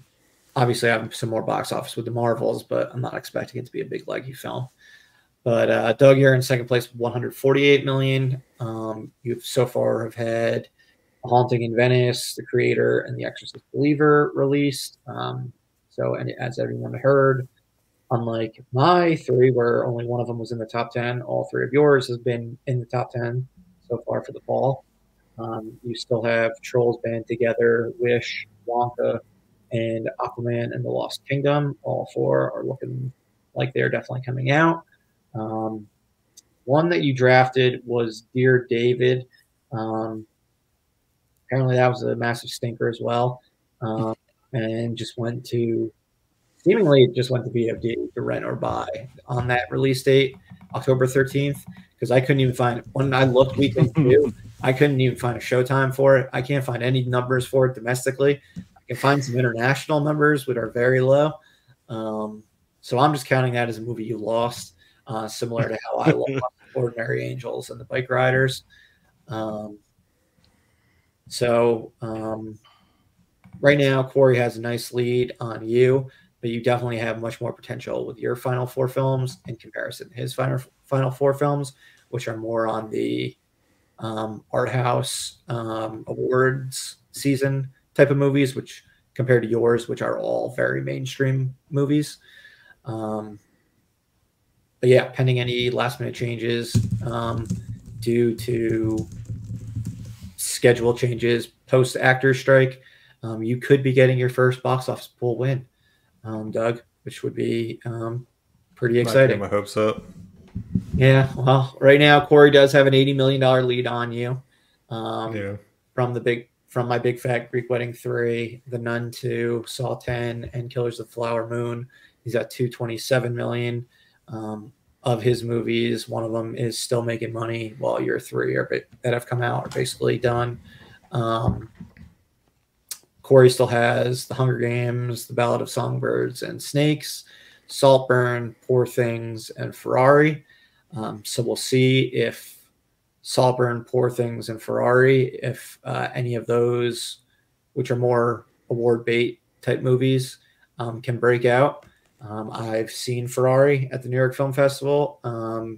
S1: obviously I have some more box office with the Marvels, but I'm not expecting it to be a big leggy film. But Doug, you're in second place with 148 million. You've so far have had A Haunting in Venice, The Creator, and The Exorcist Believer released. And as everyone heard, unlike my 3, where only one of them was in the top 10, all 3 of yours has been in the top 10 so far for the fall. You still have Trolls Band Together, Wish, Wonka, and Aquaman and the Lost Kingdom. All 4 are looking like they're definitely coming out. One that you drafted was Dear David. Apparently that was a massive stinker as well. And seemingly it just went to VOD to rent or buy on that release date, October 13th, because I couldn't even find, when I looked weekend 2, I couldn't even find a showtime for it. I can't find any numbers for it domestically. I can find some international numbers, which are very low. So I'm just counting that as a movie you lost, similar to how I lost Ordinary Angels and the Bike Riders. Right now, Corey has a nice lead on you, but you definitely have much more potential with your final 4 films in comparison to his final 4 films, which are more on the art house awards season type of movies, which compared to yours, which are all very mainstream movies. But yeah, pending any last minute changes due to schedule changes post actor strike, you could be getting your first box office pool win, Doug, which would be pretty exciting.
S3: Might get my hopes up.
S1: Yeah, well, right now Corey does have an $80 million lead on you. From My Big Fat Greek Wedding 3, The Nun 2, Saw 10, and Killers of the Flower Moon. He's at $227 million. Of his movies, one of them is still making money, while your 3 that have come out are basically done. Corey still has The Hunger Games, The Ballad of Songbirds and Snakes, Saltburn, Poor Things, and Ferrari. So we'll see if Saltburn, Poor Things, and Ferrari, if any of those, which are more award bait type movies, can break out. I've seen Ferrari at the New York Film Festival. I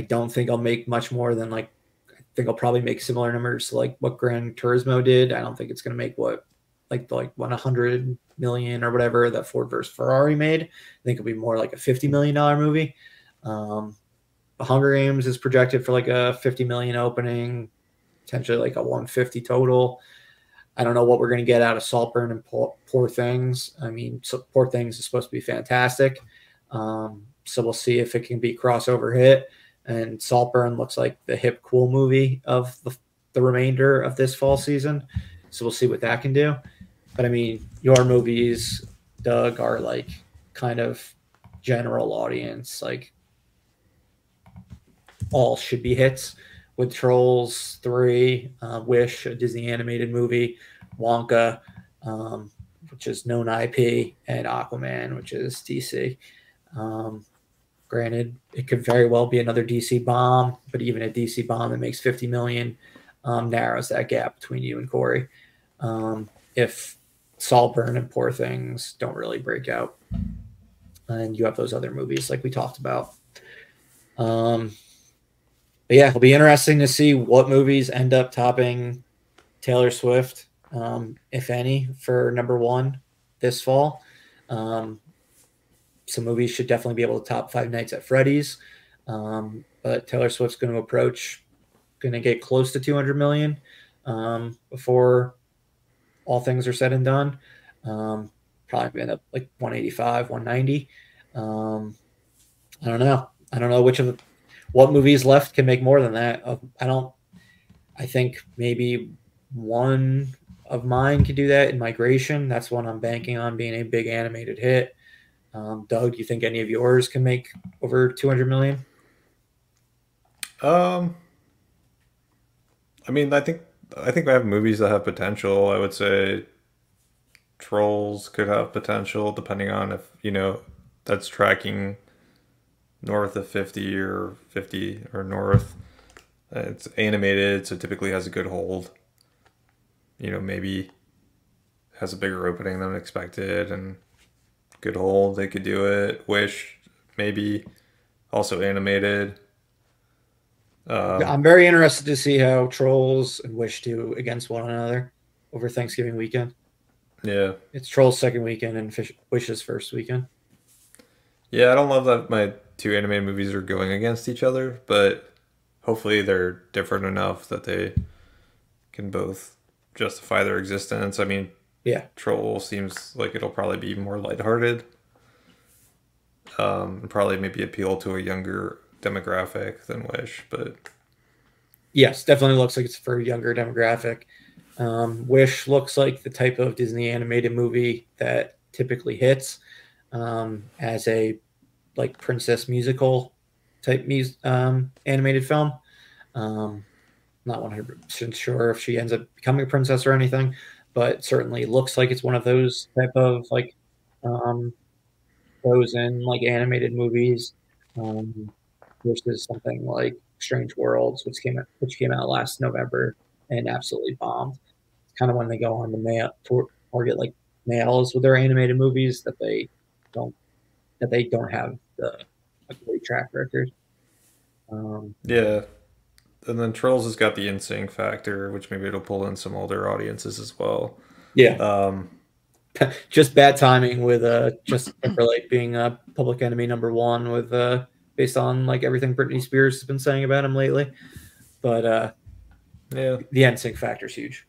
S1: don't think I'll make much more than I think I'll probably make similar numbers to what Gran Turismo did. I don't think it's going to make what 100 million or whatever that Ford versus Ferrari made. I think it'll be more like a $50 million movie. The Hunger Games is projected for a 50 million opening, potentially a 150 total. I don't know what we're going to get out of Saltburn and Poor Things. I mean, Poor Things is supposed to be fantastic. So we'll see if it can be crossover hit. And Saltburn looks like the hip, cool movie of the remainder of this fall season. So we'll see what that can do. But I mean, your movies, Doug, are kind of general audience, all should be hits, with Trolls 3, Wish, a Disney animated movie, Wonka, which is known IP, and Aquaman, which is DC. Granted, it could very well be another DC bomb, but even a DC bomb that makes 50 million narrows that gap between you and Corey. If Saltburn and Poor Things don't really break out, and you have those other movies like we talked about. But yeah, it'll be interesting to see what movies end up topping Taylor Swift, if any, for number 1 this fall. Some movies should definitely be able to top Five Nights at Freddy's. But Taylor Swift's going to get close to 200 million before all things are said and done. Probably end up 185, 190. I don't know. I don't know what movies left can make more than that. I think maybe one of mine can do that in Migration. That's one I'm banking on being a big animated hit. Doug, do you think any of yours can make over 200 million?
S3: I mean, I think we have movies that have potential. I would say Trolls could have potential depending on if, that's tracking north of 50 or 50 or north. It's animated, so typically has a good hold. Maybe has a bigger opening than expected and good hold. They could do it. Wish, maybe, also animated.
S1: I'm very interested to see how Trolls and Wish do against one another over Thanksgiving weekend.
S3: Yeah.
S1: It's Trolls' second weekend and Wish's first weekend.
S3: Yeah, I don't love that my two animated movies are going against each other, but hopefully they're different enough that they can both justify their existence. I mean,
S1: Yeah.
S3: Troll seems like it'll probably be more lighthearted. And probably maybe appeal to a younger demographic than Wish, but
S1: Yes, definitely looks like it's for a younger demographic. Wish looks like the type of Disney animated movie that typically hits as a like princess musical type animated film. Not 100% sure if she ends up becoming a princess or anything, but certainly looks like it's one of those type of like Frozen like animated movies versus something like Strange Worlds, which came out last November and absolutely bombed. It's kind of when they go on the target like males with their animated movies don't that they don't have a great track record.
S3: yeah. And then Trolls has got the in-sync factor, which maybe it'll pull in some older audiences as well.
S1: Yeah. Just bad timing with Justin Timberlake being Public Enemy #1 with based on like everything Britney Spears has been saying about him lately. But
S3: Yeah.
S1: the NSYNC factor is huge.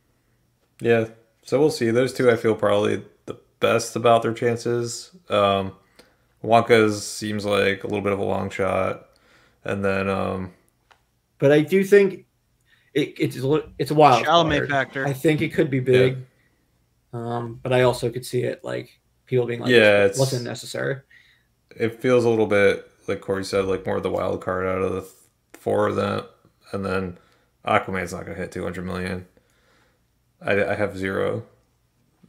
S3: Yeah. So we'll see. Those two I feel probably the best about their chances. Wonka's seems like a little bit of a long shot. And then
S1: But I do think it's a wild
S2: Chalamet
S1: card.
S2: factor.
S1: I think it could be big. But I also could see it like people being like,
S3: Yeah,
S1: it wasn't necessary.
S3: It feels a little bit like Corey said, like more of the wild card out of the four of them, and then Aquaman's not going to hit 200 million. I have zero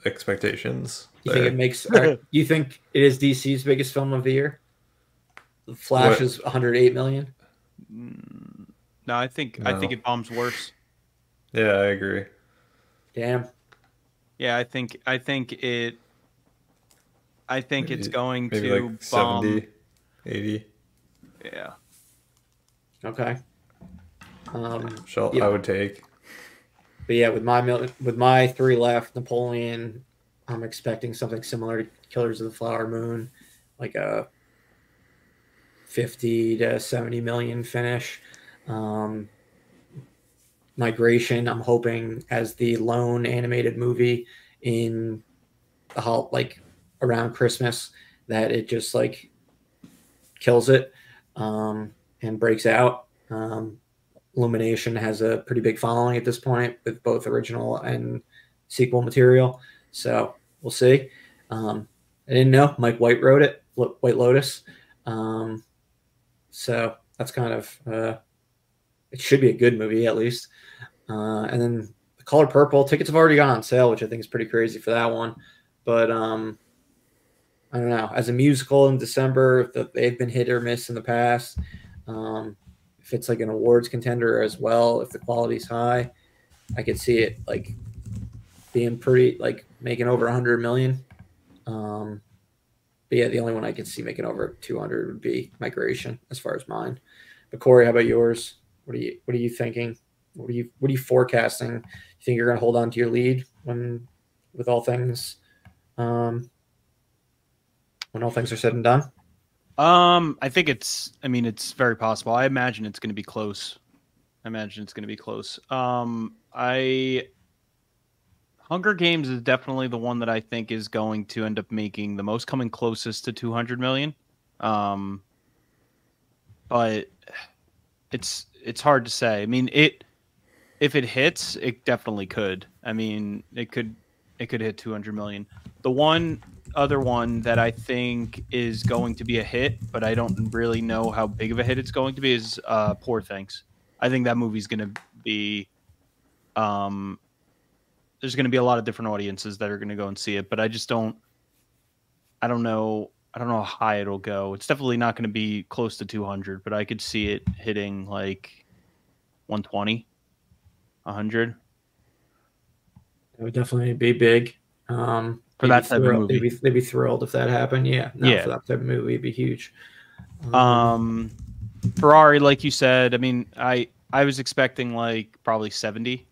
S3: expectations.
S1: You think it makes? You think it is DC's biggest film of the year? The Flash is 108 million.
S2: No, I think it bombs worse.
S3: Yeah, I agree.
S1: Damn.
S2: Yeah, I think it's going
S3: maybe
S2: to
S3: like
S2: bomb
S3: 70, 80.
S2: Yeah.
S1: Okay.
S3: I would take.
S1: But yeah, with my three left, Napoleon, I'm expecting something similar to Killers of the Flower Moon, like a 50 to 70 million finish. Migration, I'm hoping as the lone animated movie in like around Christmas that it just like kills it and breaks out. Illumination has a pretty big following at this point with both original and sequel material, so we'll see. I didn't know Mike White wrote it, White Lotus, so that's kind of it should be a good movie at least. And then The Color Purple, tickets have already gone on sale, which I think is pretty crazy for that one. But I don't know. As a musical in December, they've been hit or miss in the past. If it's like an awards contender as well, if the quality's high, I could see it like being pretty like making over 100 million. But yeah, the only one I could see making over 200 would be Migration, as far as mine. But Corey, how about yours? What are you thinking? What are you forecasting? You think you're going to hold on to your lead with all things, when all things are said and done?
S2: I think it's very possible. I imagine it's going to be close. Hunger Games is definitely the one that I think is going to end up making the most, coming closest to 200 million. But it's hard to say. I mean, if it hits, it definitely could. I mean, it could hit 200 million. The one other one that I think is going to be a hit, but I don't really know how big of a hit it's going to be, is Poor Things. I think that movie's going to be there's going to be a lot of different audiences that are going to go and see it, but I don't know how high it'll go. It's definitely not going to be close to 200, but I could see it hitting like 120, 100.
S1: That would definitely be big.
S2: For that type of movie.
S1: They'd be thrilled if that happened. Yeah. No,
S2: yeah.
S1: For that type of movie, it'd be huge.
S2: Ferrari, like you said, I mean, I was expecting like probably 70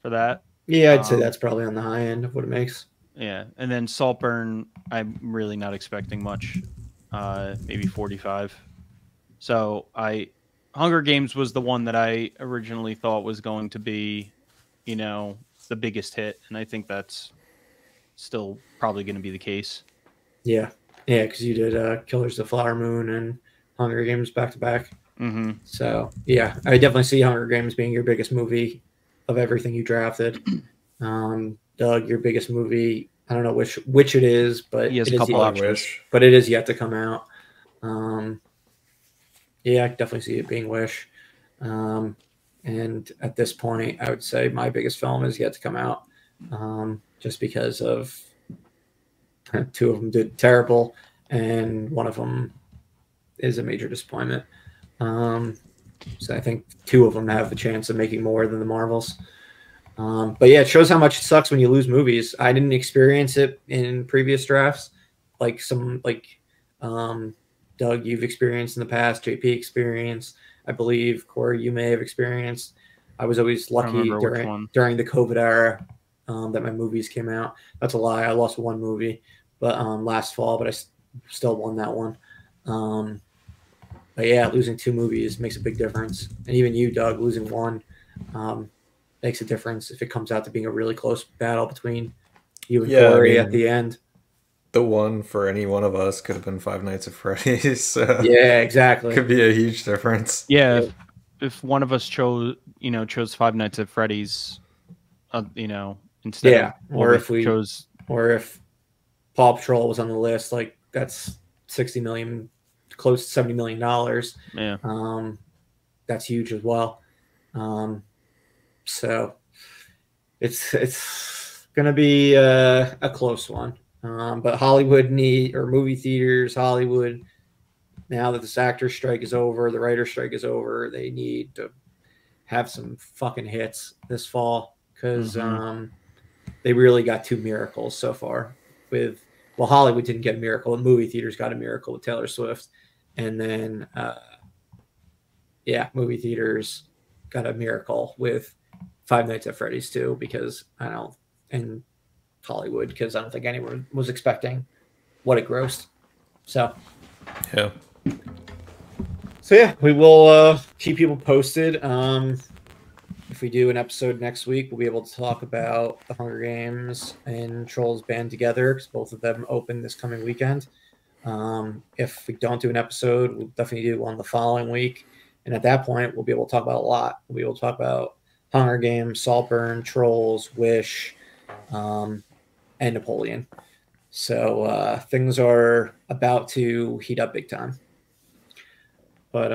S2: for that.
S1: Yeah, I'd say that's probably on the high end of what it makes.
S2: Yeah, and then Saltburn, I'm really not expecting much, maybe 45. So Hunger Games was the one that I originally thought was going to be, the biggest hit, and I think that's still probably going to be the case.
S1: Yeah, because you did Killers of the Flower Moon and Hunger Games back to back.
S2: Mm-hmm.
S1: So yeah, I definitely see Hunger Games being your biggest movie of everything you drafted. Doug, your biggest movie, I don't know which it is, but
S2: he has a couple options.
S1: But it is yet to come out. Yeah, I definitely see it being Wish. And at this point, I would say my biggest film is yet to come out, just because of two of them did terrible, and one of them is a major disappointment. So I think two of them have a chance of making more than the Marvels. But yeah, it shows how much it sucks when you lose movies. I didn't experience it in previous drafts, like Doug, you've experienced in the past, JP experienced, I believe, Corey, you may have experienced. I was always lucky during the COVID era that my movies came out. That's a lie. I lost one movie, but last fall, but I still won that one. But yeah, losing two movies makes a big difference. And even you, Doug, losing one makes a difference if it comes out to being a really close battle between you and Corey at the end.
S3: The one for any one of us could have been Five Nights at Freddy's. So
S1: yeah, exactly.
S3: Could be a huge difference.
S2: Yeah, if one of us chose Five Nights at Freddy's, instead
S1: or if Paw Patrol was on the list, like that's 60 million, close to $70 million.
S2: Yeah.
S1: That's huge as well. So it's going to be a close one. But Hollywood movie theaters, Hollywood, now that this actor strike is over, the writer strike is over, they need to have some fucking hits this fall because they really got two miracles so far. Hollywood didn't get a miracle, the movie theaters got a miracle with Taylor Swift, and then movie theaters got a miracle with Five Nights at Freddy's too, because and Hollywood, because I don't think anyone was expecting what it grossed. So
S3: yeah.
S1: So yeah, we will keep people posted. If we do an episode next week, we'll be able to talk about the Hunger Games and Trolls Band Together, because both of them open this coming weekend. If we don't do an episode, we'll definitely do one the following week. And at that point, we'll be able to talk about a lot. We'll be able to talk about Hunger Games, Saltburn, Trolls, Wish, and Napoleon. So things are about to heat up big time. But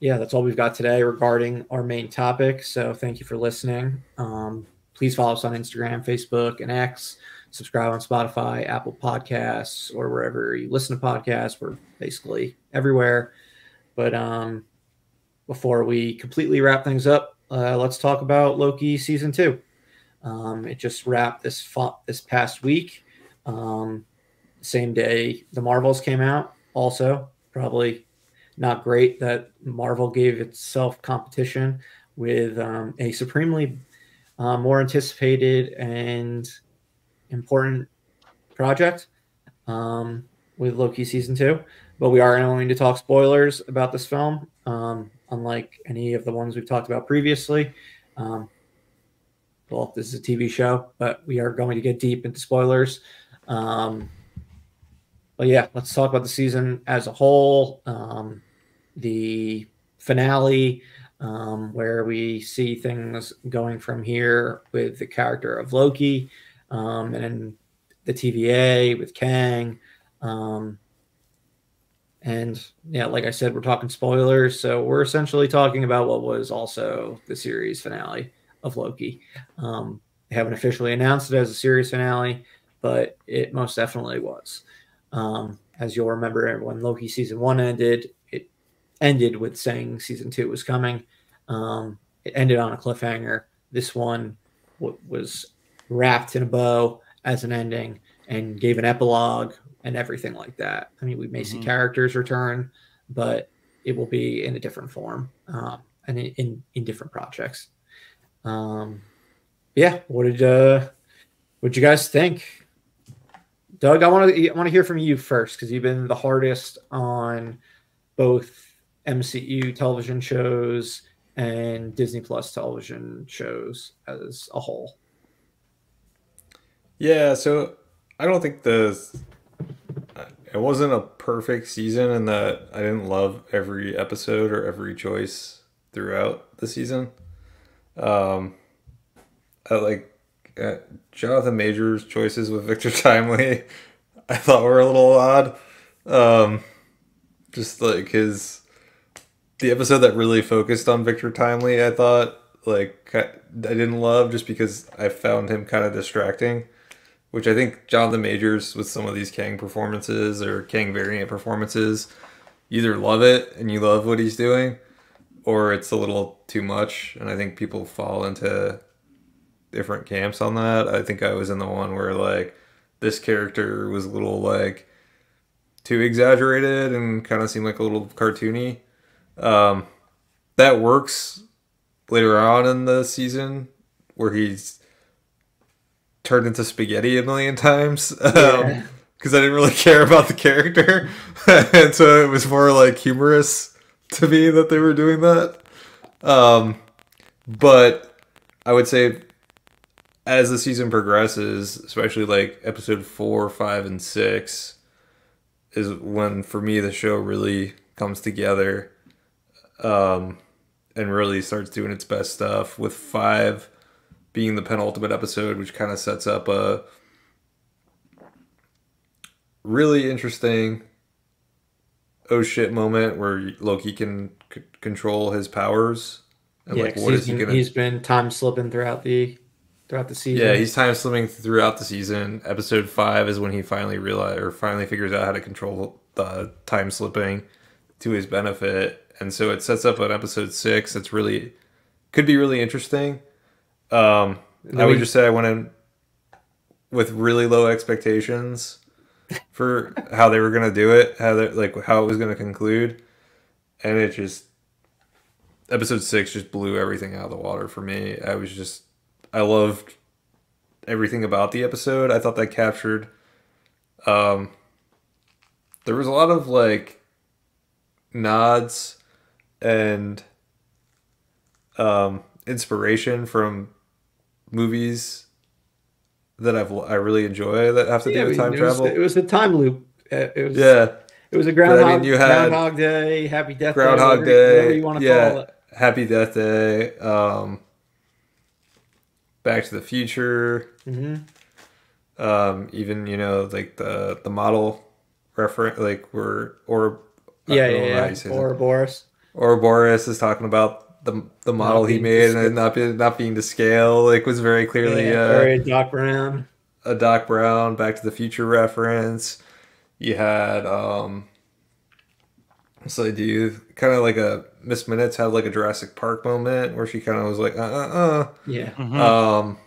S1: that's all we've got today regarding our main topic. So thank you for listening. Please follow us on Instagram, Facebook, and X. Subscribe on Spotify, Apple Podcasts, or wherever you listen to podcasts. We're basically everywhere. But before we completely wrap things up, let's talk about Loki Season 2. It just wrapped this past week. Same day the Marvels came out. Also, probably not great that Marvel gave itself competition with a supremely more anticipated and important project with Loki Season 2. But we are going to talk spoilers about this film, unlike any of the ones we've talked about previously. Well, this is a TV show, but we are going to get deep into spoilers. But yeah, let's talk about the season as a whole. The finale, where we see things going from here with the character of Loki, and then the TVA with Kang. And yeah, like I said, we're talking spoilers, so we're essentially talking about what was also the series finale of Loki. They haven't officially announced it as a series finale, but it most definitely was. As you'll remember, when Loki season 1 ended, it ended with saying season 2 was coming. It ended on a cliffhanger. This one was wrapped in a bow as an ending and gave an epilogue and everything like that. I mean, we may see characters return, but it will be in a different form, and in different projects. Yeah, what did you guys think? Doug, I want to hear from you first, because you've been the hardest on both MCU television shows and Disney Plus television shows as a whole.
S3: Yeah, so I don't think it wasn't a perfect season in that I didn't love every episode or every choice throughout the season. I like Jonathan Majors' choices with Victor Timely. I thought were a little odd. Just like the episode that really focused on Victor Timely, I thought like I didn't love just because I found him kind of distracting. Which I think Jonathan Majors with some of these Kang performances or Kang variant performances, you either love it and you love what he's doing, or it's a little too much. And I think people fall into different camps on that. I think I was in the one where like this character was a little like too exaggerated and kind of seemed like a little cartoony. That works later on in the season where he's turned into spaghetti a million times because I didn't really care about the character. And so it was more like humorous to me that they were doing that. But I would say as the season progresses, especially like episode 4, 5, and 6 is when for me the show really comes together and really starts doing its best stuff, with 5 being the penultimate episode, which kind of sets up a really interesting oh shit moment where Loki can control his powers. And
S1: Yeah,
S3: like, what is he gonna?
S1: He's been time slipping throughout the season.
S3: Yeah, he's time slipping throughout the season. Episode 5 is when he finally figures out how to control the time slipping to his benefit, and so it sets up an episode 6 that's really could be really interesting. I would just say I went in with really low expectations for how they were going to do it, how it was going to conclude, and it just episode 6 just blew everything out of the water for me. I loved everything about the episode. I thought that captured there was a lot of like nods and inspiration from movies that I really enjoy that have to do with time travel.
S1: It was a time loop. It was a Groundhog Day, Happy Death Day, whatever you want to call it.
S3: Happy Death Day, Back to the Future. Mm-hmm. Even like the model reference, like Ouroboros is talking about the model he made and not being to scale, like was very clearly
S1: very Doc Brown.
S3: A Doc Brown Back to the Future reference. You had so do you kind of like a Miss Minutes had like a Jurassic Park moment where she kind of was like
S1: yeah. Mm-hmm.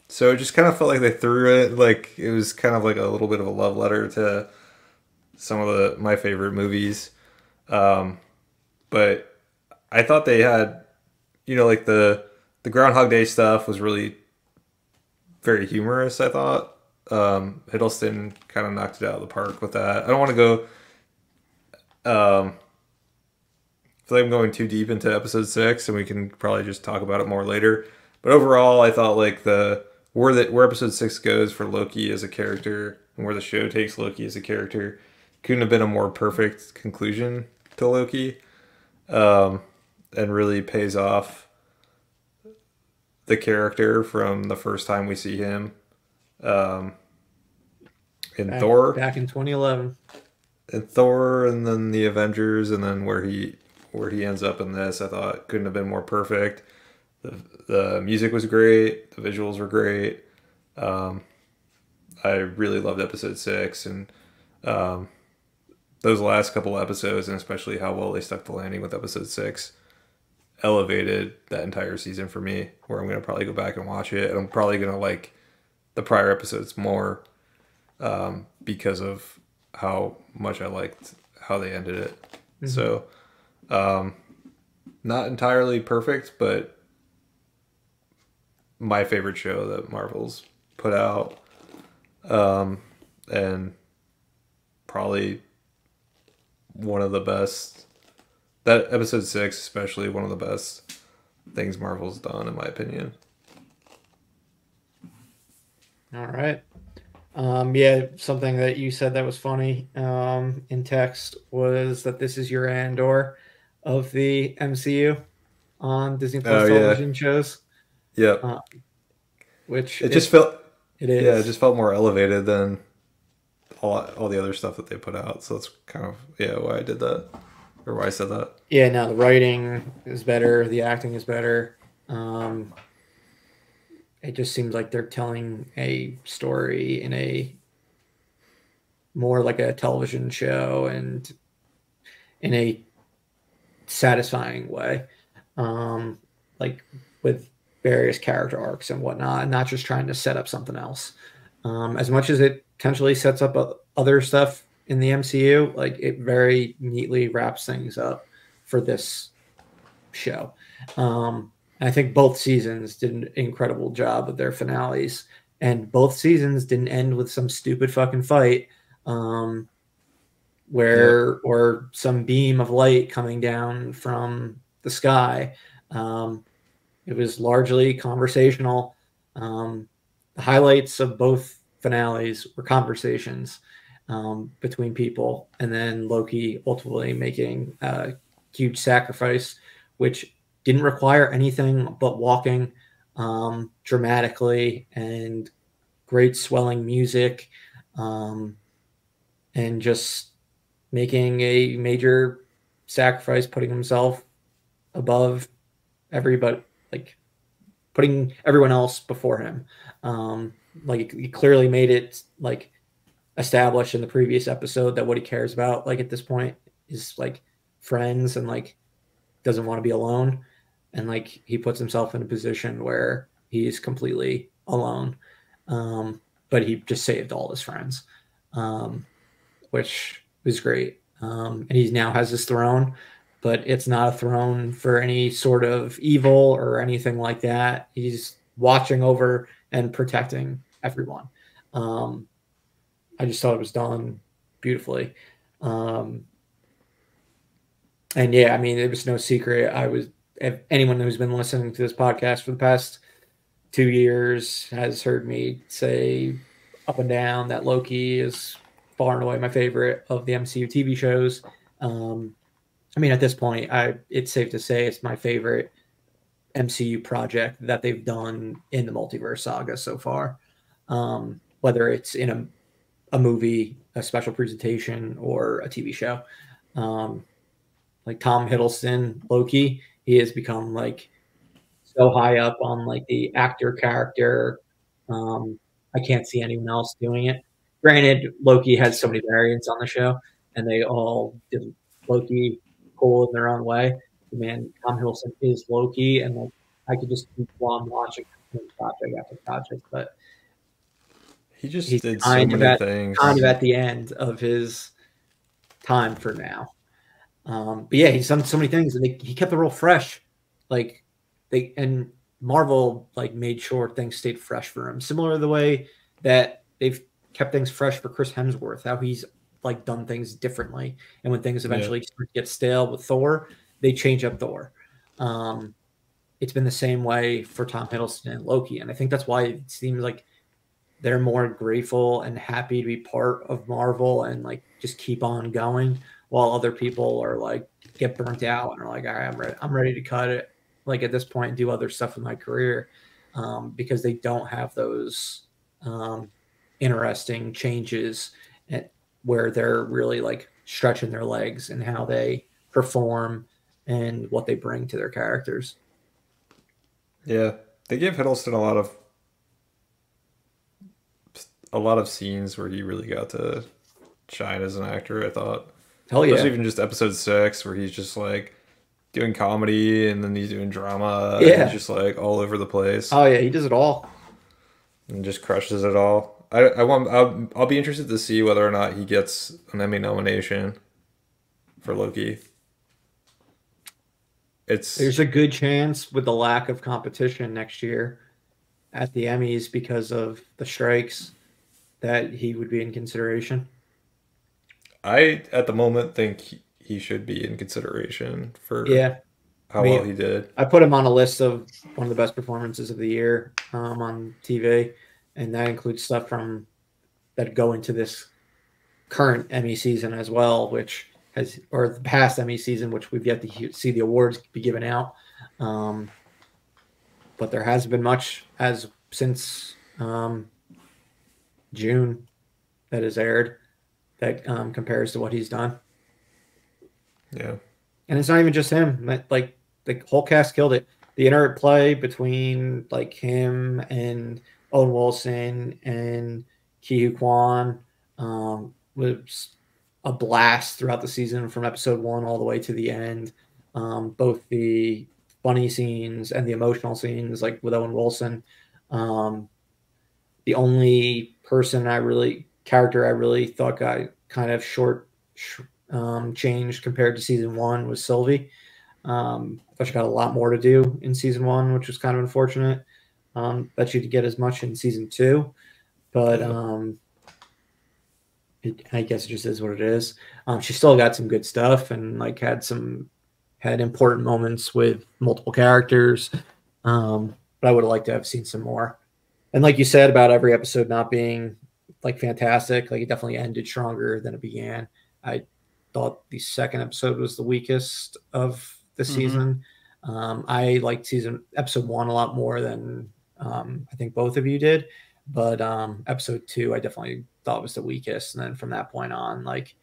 S3: So it just kind of felt like they threw it, like it was kind of like a little bit of a love letter to some of my favorite movies. But I thought they had, like the Groundhog Day stuff was really very humorous, I thought. Hiddleston kind of knocked it out of the park with that. I don't want to go I feel like I'm going too deep into episode 6, and we can probably just talk about it more later. But overall, I thought like where episode 6 goes for Loki as a character and where the show takes Loki as a character couldn't have been a more perfect conclusion to Loki. and really pays off the character from the first time we see him in Thor.
S1: Back in 2011.
S3: In Thor, and then the Avengers, and then where he ends up in this, I thought couldn't have been more perfect. The music was great. The visuals were great. I really loved episode 6, and those last couple episodes, and especially how well they stuck the landing with episode 6, elevated that entire season for me, where I'm going to probably go back and watch it, and I'm probably going to like the prior episodes more because of how much I liked how they ended it. Mm-hmm. So not entirely perfect, but my favorite show that Marvel's put out, and probably one of the best. That episode 6, especially, one of the best things Marvel's done, in my opinion.
S1: All right. Yeah, something that you said that was funny in text was that this is your Andor of the MCU on Disney Plus television shows.
S3: Yep.
S1: Which
S3: it just felt.
S1: It is.
S3: Yeah, it just felt more elevated than all the other stuff that they put out. So that's kind of why I did that. Or why I said that.
S1: Yeah, no, the writing is better. The acting is better. It just seems like they're telling a story in a more like a television show and in a satisfying way. Like with various character arcs and whatnot, and not just trying to set up something else. As much as it potentially sets up other stuff in the MCU, like it very neatly wraps things up for this show. I think both seasons did an incredible job of their finales, and both seasons didn't end with some stupid fucking fight or some beam of light coming down from the sky. It was largely conversational. The highlights of both finales were conversations between people, and then Loki ultimately making a huge sacrifice, which didn't require anything but walking dramatically and great swelling music, and just making a major sacrifice, putting himself above everybody, like putting everyone else before him. Like he clearly made it like established in the previous episode that what he cares about, like at this point, is like friends and like doesn't want to be alone. And like he puts himself in a position where he's completely alone. But he just saved all his friends, which was great. And he now has his throne, but it's not a throne for any sort of evil or anything like that. He's watching over and protecting everyone. I just thought it was done beautifully. And yeah, I mean, it was no secret. If anyone who's been listening to this podcast for the past 2 years has heard me say up and down that Loki is far and away my favorite of the MCU TV shows. I mean, at this point, it's safe to say it's my favorite MCU project that they've done in the multiverse saga so far. Whether it's in a movie, a special presentation, or a TV show. Like Tom Hiddleston, Loki, he has become like so high up on like the actor character. I can't see anyone else doing it. Granted, Loki has so many variants on the show, and they all did Loki cool in their own way. Man, Tom Hiddleston is Loki, and like I could just keep while I'm watching project after project, but
S3: he just did so many things.
S1: Kind of at the end of his time for now. But yeah, he's done so many things, and he kept the role fresh. Like and Marvel like made sure things stayed fresh for him, similar to the way that they've kept things fresh for Chris Hemsworth. How he's like done things differently, and when things eventually get stale with Thor, they change up Thor. It's been the same way for Tom Hiddleston and Loki, and I think that's why it seems like they're more grateful and happy to be part of Marvel and like just keep on going. while other people are like get burnt out and are like, all right, I'm ready to cut it. Like at this point, and do other stuff in my career, because they don't have those interesting changes where they're really like stretching their legs and how they perform and what they bring to their characters.
S3: Yeah, they gave Hiddleston a lot of scenes where he really got to shine as an actor, I thought.
S1: Hell yeah.
S3: Especially even just episode 6 where he's just like doing comedy and then he's doing drama.
S1: Yeah.
S3: He's just like all over the place.
S1: Oh yeah, he does it all.
S3: And just crushes it all. I'll be interested to see whether or not he gets an Emmy nomination for Loki.
S1: There's a good chance with the lack of competition next year at the Emmys because of the strikes that he would be in consideration.
S3: I at the moment think he should be in consideration for how well he did.
S1: I put him on a list of one of the best performances of the year on TV, and that includes stuff from that go into this current Emmy season as well, which has, or the past Emmy season, which we've yet to see the awards be given out. But there hasn't been much since June that has aired that compares to what he's done.
S3: Yeah.
S1: And it's not even just him. Like the whole cast killed it. The interplay between like him and Owen Wilson and Ki Kwan was a blast throughout the season from episode 1 all the way to the end. Both the funny scenes and the emotional scenes, like with Owen Wilson. The only character I really thought got kind of changed compared to season 1 was Sylvie. I thought she got a lot more to do in season 1, which was kind of unfortunate. That she didn't get as much in season 2, but I guess it just is what it is. She still got some good stuff and like had important moments with multiple characters. But I would have liked to have seen some more. And like you said about every episode not being like fantastic, like it definitely ended stronger than it began. I thought the second episode was the weakest of the season. I liked episode 1 a lot more than I think both of you did, but episode 2 I definitely thought was the weakest, and then from that point on, like,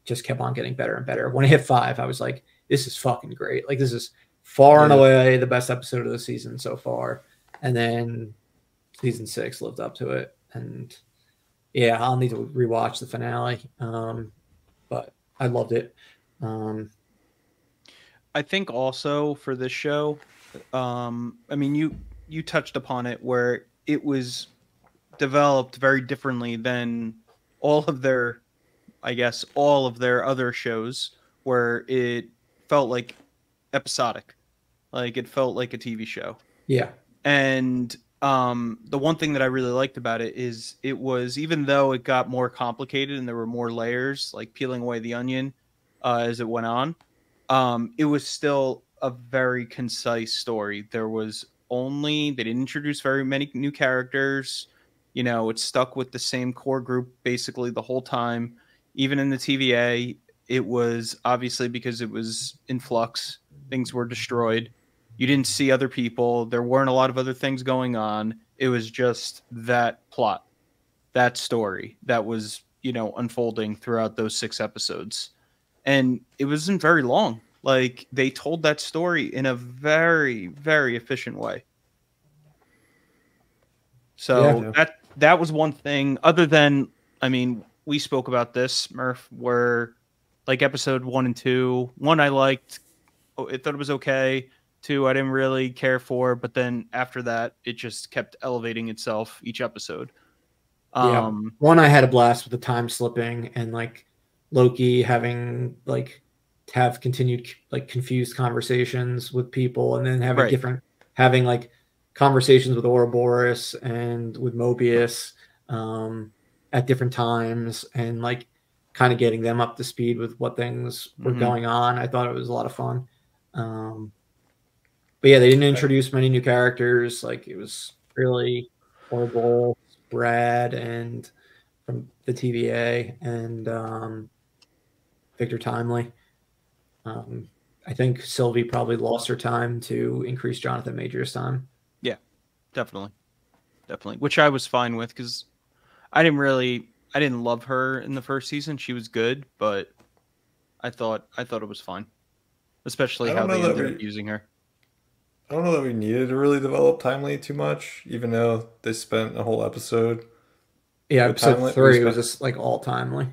S1: just kept on getting better and better. When I hit 5, I was like, this is fucking great. Like, this is far and away the best episode of the season so far. And then season 6 lived up to it, and yeah, I'll need to rewatch the finale, but I loved it.
S2: I think also for this show, I mean, you touched upon it where it was developed very differently than all of their other shows, where it felt like episodic, like it felt like a TV show.
S1: Yeah.
S2: And the one thing that I really liked about it is it was, even though it got more complicated and there were more layers, like peeling away the onion as it went on, it was still a very concise story. They didn't introduce very many new characters. You know, it stuck with the same core group basically the whole time. Even in the TVA, it was obviously because it was in flux. Things were destroyed. You didn't see other people. There weren't a lot of other things going on. It was just that plot, that story that was, unfolding throughout those 6 episodes. And it wasn't very long. Like, they told that story in a very, very efficient way. So that was one thing. Other than, I mean, we spoke about this, Murph, where like episode 1 and 2, 1 I liked, I thought it was okay. 2 I didn't really care for, but then after that, it just kept elevating itself each episode.
S1: 1 I had a blast with the time slipping and like Loki having like to have continued like confused conversations with people, and then having like conversations with Ouroboros and with Mobius at different times, and like kind of getting them up to speed with what things were going on. I thought it was a lot of fun. But yeah, they didn't introduce many new characters. Like, it was really Ouroboros, Brad, and from the TVA, and Victor Timely. I think Sylvie probably lost her time to increase Jonathan Majors' time.
S2: Yeah, definitely. Which I was fine with because I didn't love her in the first season. She was good, but I thought it was fine, especially
S3: I
S2: how
S3: don't know
S2: they
S3: that
S2: ended up
S3: we.
S2: using her.
S3: I don't know that we needed to really develop Timely too much, even though they spent a whole episode
S1: Yeah,
S3: with
S1: episode
S3: Timely. We
S1: 3 was
S3: spent,
S1: just like all timely.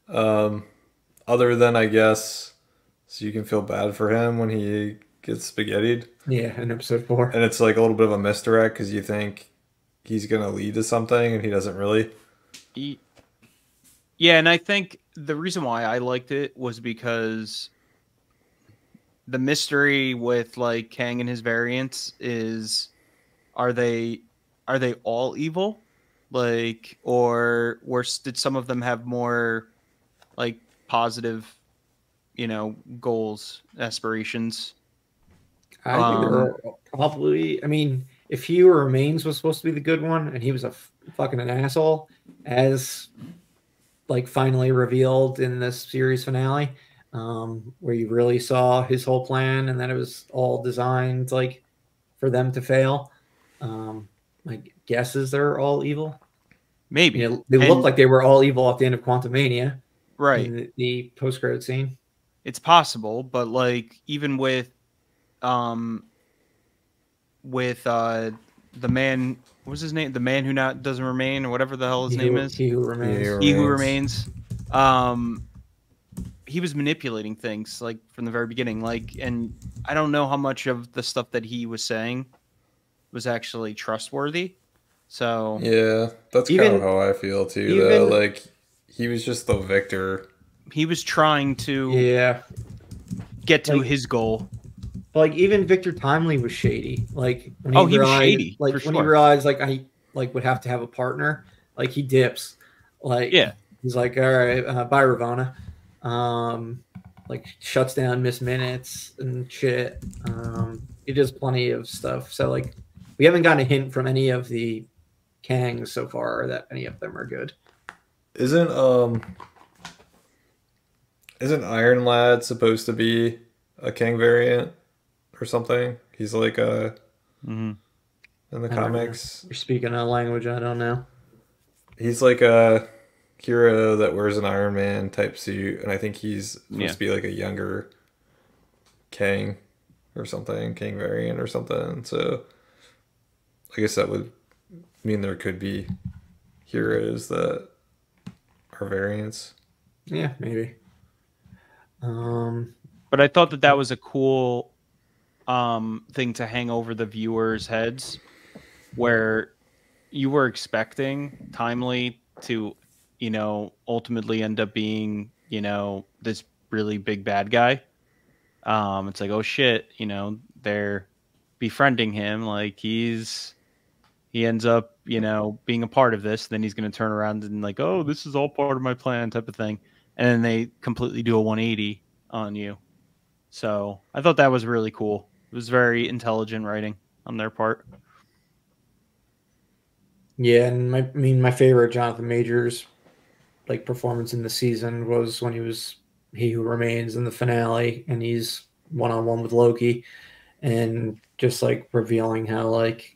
S3: um, other than I guess, so you can feel bad for him when he gets spaghettied,
S1: Yeah, in episode 4.
S3: and it's like a little bit of a misdirect because you think he's gonna lead to something and he doesn't really.
S2: Yeah, and I think the reason why I liked it was because the mystery with like Kang and his variants is are they all evil? Like or did some of them have more like positive, goals, aspirations?
S1: I think there are probably. I mean, if He Who Remains was supposed to be the good one, and he was fucking an asshole, as like finally revealed in this series finale, where you really saw his whole plan, and that it was all designed like for them to fail. My guess is they're all evil.
S2: Maybe.
S1: You know, they look
S2: And
S1: like they were all evil at the end of Quantum Mania
S2: right.
S1: in the post-credit scene.
S2: It's possible, but like even um with the man, what was his name? The man who not doesn't remain, or whatever the hell his name is.
S1: He Who Remains.
S2: He who remains. Um, he was manipulating things like from the very beginning. Like, and I don't know how much of the stuff that he was saying was actually trustworthy. So
S3: Yeah, that's kind of how I feel too. Though, like he was just the victor.
S2: He was trying to get to his goal.
S1: Like even Victor Timely was shady. Like when
S2: he was shady.
S1: Like when he realized like I like would have to have a partner, like he dips. Like he's like, all right, bye Ravonna. Like shuts down Miss Minutes and shit. He does plenty of stuff. So like we haven't gotten a hint from any of the Kangs so far that any of them are good.
S3: Isn't Iron Lad supposed to be a Kang variant or something? He's like in the comics.
S1: You're speaking a language I don't know.
S3: He's like a hero that wears an Iron Man type suit, and I think he's supposed to be like a younger Kang or something, Kang variant or something. So I guess that would mean there could be heroes that are variants.
S1: Yeah, maybe.
S2: But I thought that was a cool thing to hang over the viewers' heads, where you were expecting Timely to, ultimately end up being, this really big bad guy. It's like, oh shit, they're befriending him. Like he ends up, being a part of this. Then he's going to turn around and like, oh, this is all part of my plan type of thing. And then they completely do a 180 on you. So I thought that was really cool. It was very intelligent writing on their part.
S1: Yeah, and my favorite Jonathan Majors like performance in the season was when he was He Who Remains in the finale, and he's one-on-one with Loki, and just like revealing how like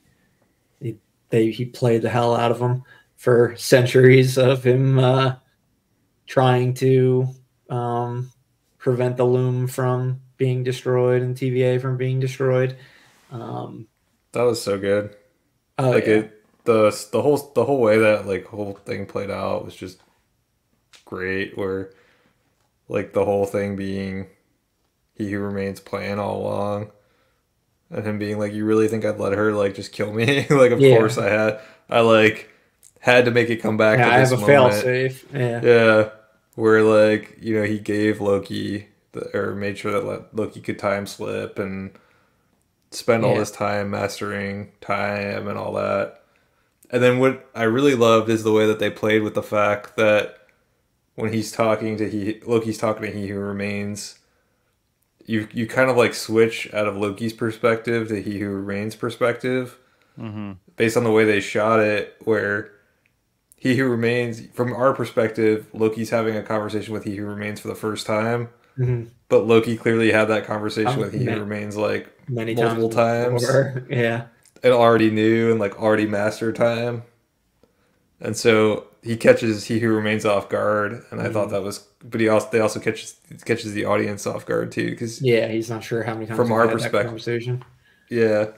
S1: he played the hell out of him for centuries of him trying to prevent the Loom from being destroyed and TVA from being destroyed.
S3: That was so good.
S1: Like
S3: the whole way that like whole thing played out was just great. Where like the whole thing being He Who Remains plan all along, and him being like, "You really think I'd let her like just kill me?" Like, of course I like had to make it come back to this moment. I have a
S1: fail-safe.
S3: Yeah. Where like, he gave Loki or made sure that Loki could time slip and spend all this time mastering time and all that. And then what I really loved is the way that they played with the fact that when Loki's talking to He Who Remains, you kind of like switch out of Loki's perspective to He Who Remains perspective, based on the way they shot it, where He Who Remains, from our perspective, Loki's having a conversation with He Who Remains for the first time.
S1: Mm-hmm.
S3: But Loki clearly had that conversation with He Who
S1: Ma-
S3: Remains like
S1: many
S3: multiple times.
S1: before. Yeah.
S3: And already knew and like already mastered time. And so he catches He Who Remains off guard, and I thought that was. But they also catches the audience off guard too, because
S1: Yeah, he's not sure how many times
S3: from
S1: we've
S3: our
S1: had that
S3: perspective,
S1: conversation.
S3: yeah.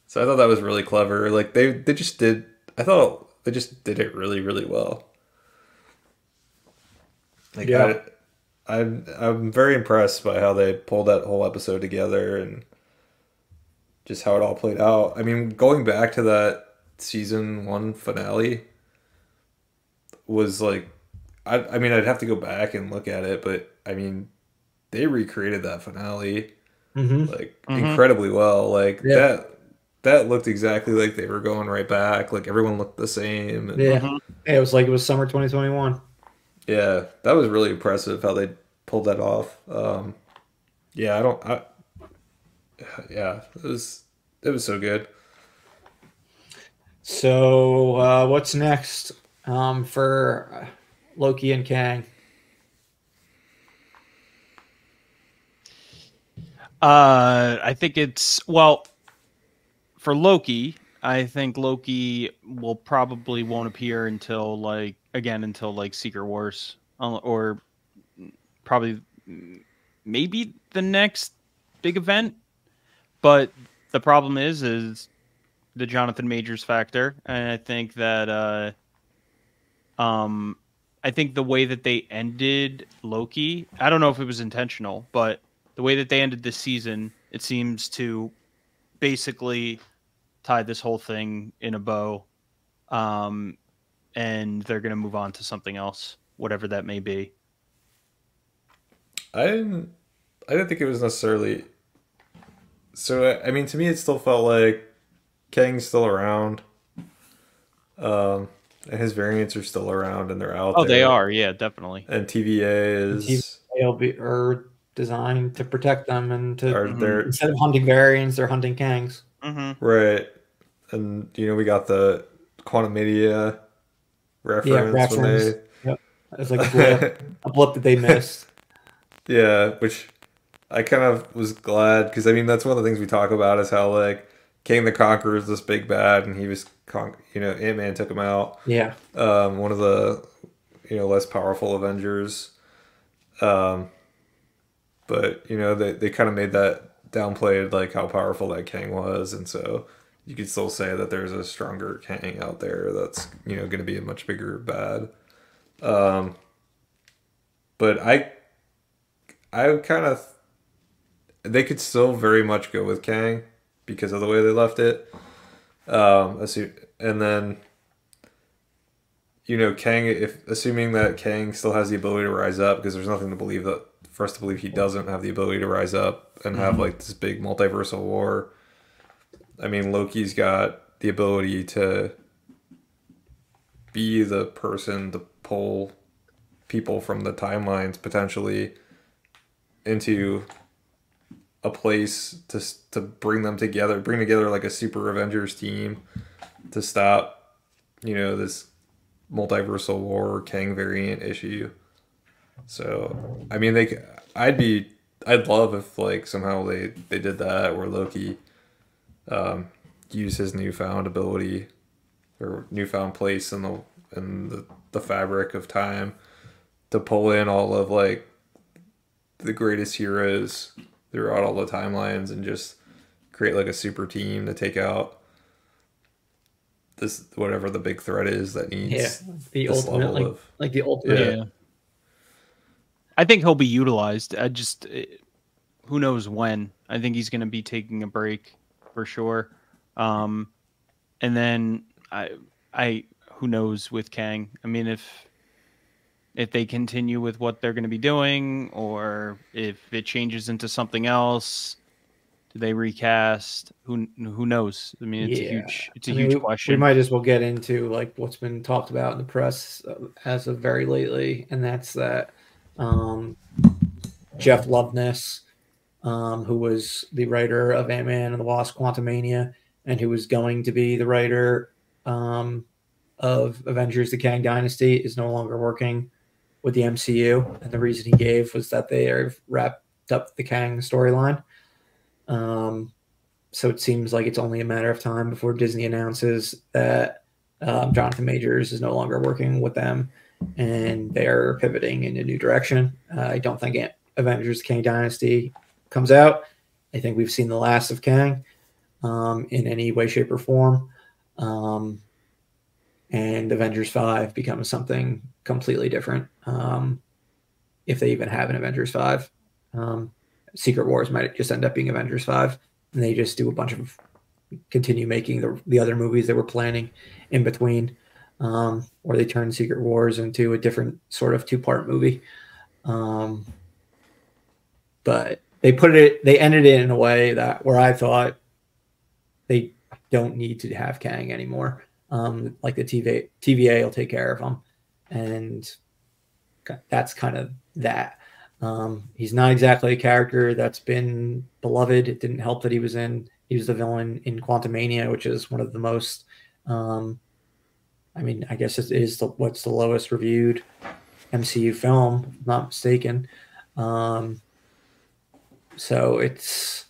S3: So I thought that was really clever. Like they just did. I thought they just did it really really well. Like
S1: Yeah.
S3: I'm very impressed by how they pulled that whole episode together and just how it all played out. I mean, going back to that season 1 finale was like, I mean, I'd have to go back and look at it, but I mean, they recreated that finale like incredibly well. Like that looked exactly like they were going right back. Like everyone looked the same. And,
S1: Yeah. It was like it was summer 2021.
S3: yeah, that was really impressive how they pulled that off. Yeah, yeah, it was so good.
S1: So what's next for Loki and Kang?
S2: I think it's for Loki. I think Loki will probably won't appear until like Secret Wars, or probably maybe the next big event. But the problem is the Jonathan Majors factor, and I think that I think the way that they ended Loki, I don't know if it was intentional, but the way that they ended this season, it seems to basically tie this whole thing in a bow, and they're going to move on to something else, whatever that may be.
S3: I didn't think it was necessarily. So I mean, to me, it still felt like Kang's still around, and his variants are still around, and they're out there.
S2: Oh, they are, yeah, definitely.
S3: And TVA is
S1: are designed to protect them and to
S3: they're
S1: instead of hunting variants, they're hunting Kangs.
S3: Right, and we got the Quantum Media reference when they.
S1: Yep. It's like a blip that they missed.
S3: Yeah, which I kind of was glad, because I mean that's one of the things we talk about is how like King the Conqueror is this big bad, and he was Ant-Man took him out.
S1: Yeah.
S3: One of the less powerful Avengers. But they kind of made that downplayed like how powerful that Kang was, and so you could still say that there's a stronger Kang out there that's going to be a much bigger bad. But I kind of they could still very much go with Kang because of the way they left it. And then Kang, assuming that Kang still has the ability to rise up, because there's nothing for us to believe he doesn't have the ability to rise up and have like this big multiversal war. I mean, Loki's got the ability to be the person to pull people from the timelines potentially into a place to bring together like a super Avengers team to stop this multiversal war Kang variant issue. So I mean I'd love if like somehow they did that, where Loki use his newfound ability or newfound place in the fabric of time to pull in all of like the greatest heroes throughout all the timelines and just create like a super team to take out this whatever the big threat is that needs
S1: the ultimate like the ultimate.
S2: Yeah. I think he'll be utilized. Who knows when? I think he's going to be taking a break for sure. And then who knows with Kang? I mean, if they continue with what they're going to be doing, or if it changes into something else, do they recast? Who knows? I mean, it's a huge question.
S1: We might as well get into like what's been talked about in the press as of very lately, and that's that Jeff Loveness, who was the writer of Ant-Man and the Wasp: Quantumania, and who was going to be the writer of Avengers: The Kang Dynasty is no longer working with the MCU, and the reason he gave was that they have wrapped up the Kang storyline. So it seems like it's only a matter of time before Disney announces that Jonathan Majors is no longer working with them, and they're pivoting in a new direction. I don't think Avengers: Kang Dynasty comes out. I think we've seen the last of Kang in any way, shape, or form. And Avengers 5 becomes something completely different. If they even have an Avengers 5. Secret Wars might just end up being Avengers 5, and they just do a bunch of continue making the other movies they were planning in between, or they turn Secret Wars into a different sort of 2-part movie. But they ended it in a way that where I thought they don't need to have Kang anymore. Like the TVA will take care of him, and that's kind of that. He's not exactly a character that's been beloved. It didn't help that he was the villain in Quantumania, which is one of the most, I guess it is what's the lowest reviewed MCU film, if I'm not mistaken. So it's,